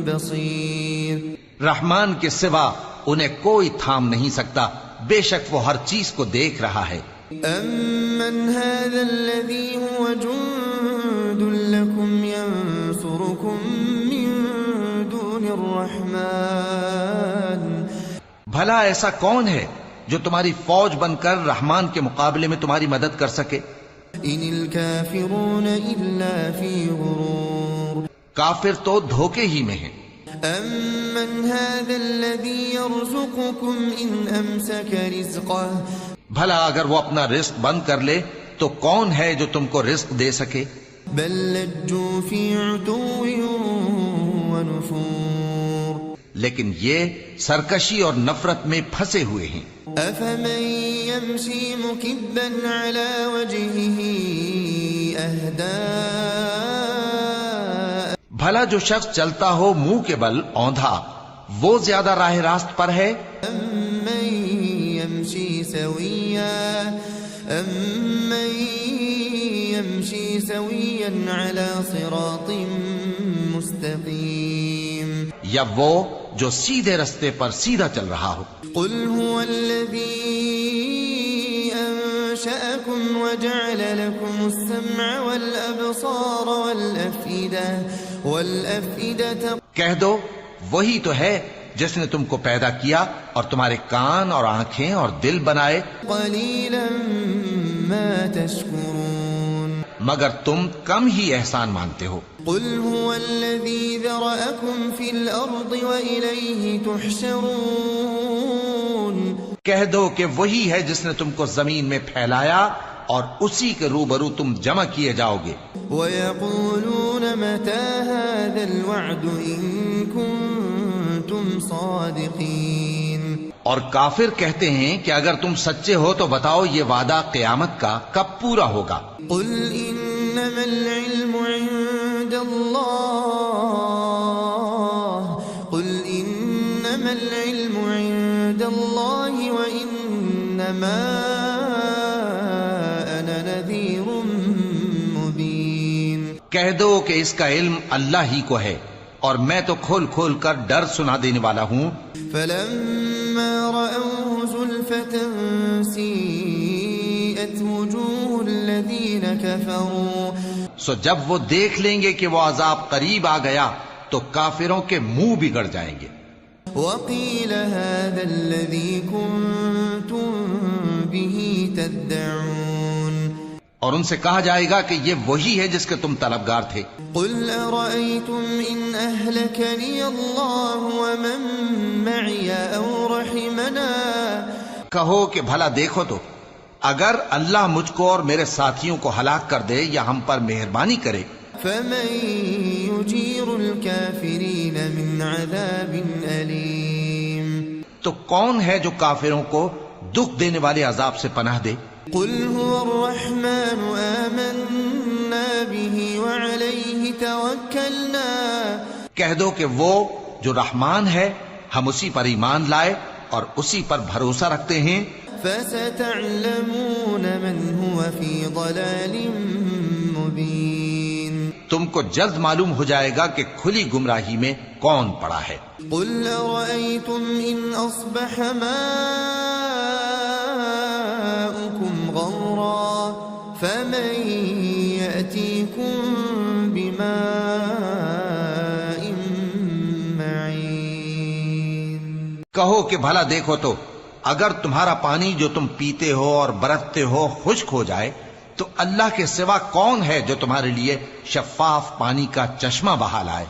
B: بصير،
C: رحمان کے سوا انہیں کوئی تھام نہیں سکتا، بے شک وہ ہر چیز کو دیکھ رہا ہے.
B: أَمَّنْ هَذَا الَّذِي هُوَ جُنْدٌ لَكُمْ يَنْصُرُكُمْ مِنْ دُونِ الرَّحْمَنِ
C: بھلا ایسا کون ہے جو تمہاری فوج بن کر رحمان کے مقابلے میں تمہاری مدد کر سکے؟
B: إِنِ الْكَافِرُونَ إِلَّا فِي غُرُورٍ
C: کافر تو دھوکے ہی میں ہیں.
B: أَمَّنْ هَذَا الَّذِي يَرْزُقُكُمْ إِنْ أَمْسَكَ رِزْقَهُ
C: بھلا اگر وہ اپنا رزق بند کر لے تو کون ہے جو تم کو رزق دے سکے؟
B: بل لجوا في عتو ونفور
C: لیکن یہ سرکشی اور نفرت میں پھنسے ہوئے ہیں.
B: أفمن يمشي مكبا على وجهه أهدى
C: بھلا جو شخص چلتا ہو منہ کے بل اوندھا وہ زیادہ راہ راست پر ہے
B: أمن يمشي سويا على صراط مستقيم
C: یا وہ جو سیدھے رستے پر سیدھا چل رہا ہو.
B: قل هو الذي أنشأكم وجعل لكم السمع والأبصار والأفئدة
C: کہہ دو وہی تو ہے جس نے تم کو پیدا کیا اور تمہارے کان اور آنکھیں اور دل بنائے.
B: قليلا ما تشكرون
C: مگر تم کم ہی احسان مانتے ہو.
B: قل هو الذي ذرأكم في الأرض وإليه تحشرون
C: کہہ دو کہ وہی ہے جس نے تم کو زمین میں پھیلایا اور اسی کے روبرو تم جمع کیے جاؤ گے.
B: وَيَقُولُونَ مَتَى هَذَا الْوَعْدُ إِن كُنتُمْ صَادِقِينَ
C: اور کافر کہتے ہیں کہ اگر تم سچے ہو تو بتاؤ یہ وعدہ قیامت کا کب پورا ہوگا.
B: قُلْ إِنَّمَا الْعِلْمُ عِندَ اللَّهِ قُلْ إِنَّمَا الْعِلْمُ عِندَ اللَّهِ وَإِنَّمَا أَنَا نَذِيرٌ مُبِينٌ
C: کہہ دو کہ اس کا علم اللہ ہی کو ہے اور میں تو کھول کھول کر ڈر سنا دینے والا ہوں.
B: فَلَمَّا رَأَوْهُ زُلْفَةً سِيئَتْ وُجُوهُ الَّذِينَ كَفَرُوا
C: سو جب وہ دیکھ لیں گے کہ وہ عذاب قریب آ گیا تو کافروں کے منہ بگڑ جائیں گے.
B: وَقِيلَ هَذَا الَّذِي كُنتُم بِهِ تَدَّعُونَ
C: اور ان سے کہا جائے گا کہ یہ وہی ہے جس کے تم طلبگار تھے.
B: قُلْ أَرَأَيْتُمْ إِنْ أَهْلَكَنِيَ اللَّهُ وَمَن مَّعِيَ أَوْ رَحِمَنَا
C: کہو کہ بھلا دیکھو تو اگر اللہ مجھ کو اور میرے ساتھیوں کو ہلاک کر دے یا ہم پر مہربانی کرے
B: فَمَن يُجِيرُ الْكَافِرِينَ مِنْ عَذَابٍ أَلِيمٍ
C: تو کون ہے جو کافروں کو دکھ دینے والے عذاب سے پناہ دے.
B: قُلْ هُوَ الرَّحْمَنُ آمَنَّا بِهِ وَعَلَيْهِ تَوَكَّلْنَا
C: کہہ دو کہ وہ جو رحمان ہے ہم اسی پر ایمان لائے اور اسی پر بھروسہ رکھتے ہیں.
B: فَسَتَعْلَمُونَ مَنْ هُوَ فِي ضَلَالٍ مُبِينٍ
C: تم کو جلد معلوم ہو جائے گا کہ کھلی گمراہی میں کون پڑا ہے.
B: قُلْ أَرَأَيْتُمْ إِنْ أَصْبَحَ مَاؤُكُمْ غَوْرًا فَمَن يَأْتِيكُم بِمَاءٍ مَّعِينٍ
C: کہو کہ بھلا دیکھو تو اگر تمہارا پانی جو تم پیتے ہو اور برتتے ہو خشک ہو جائے تو اللہ کے سوا کون ہے جو تمہارے لیے شفاف پانی کا چشمہ بہا لائے.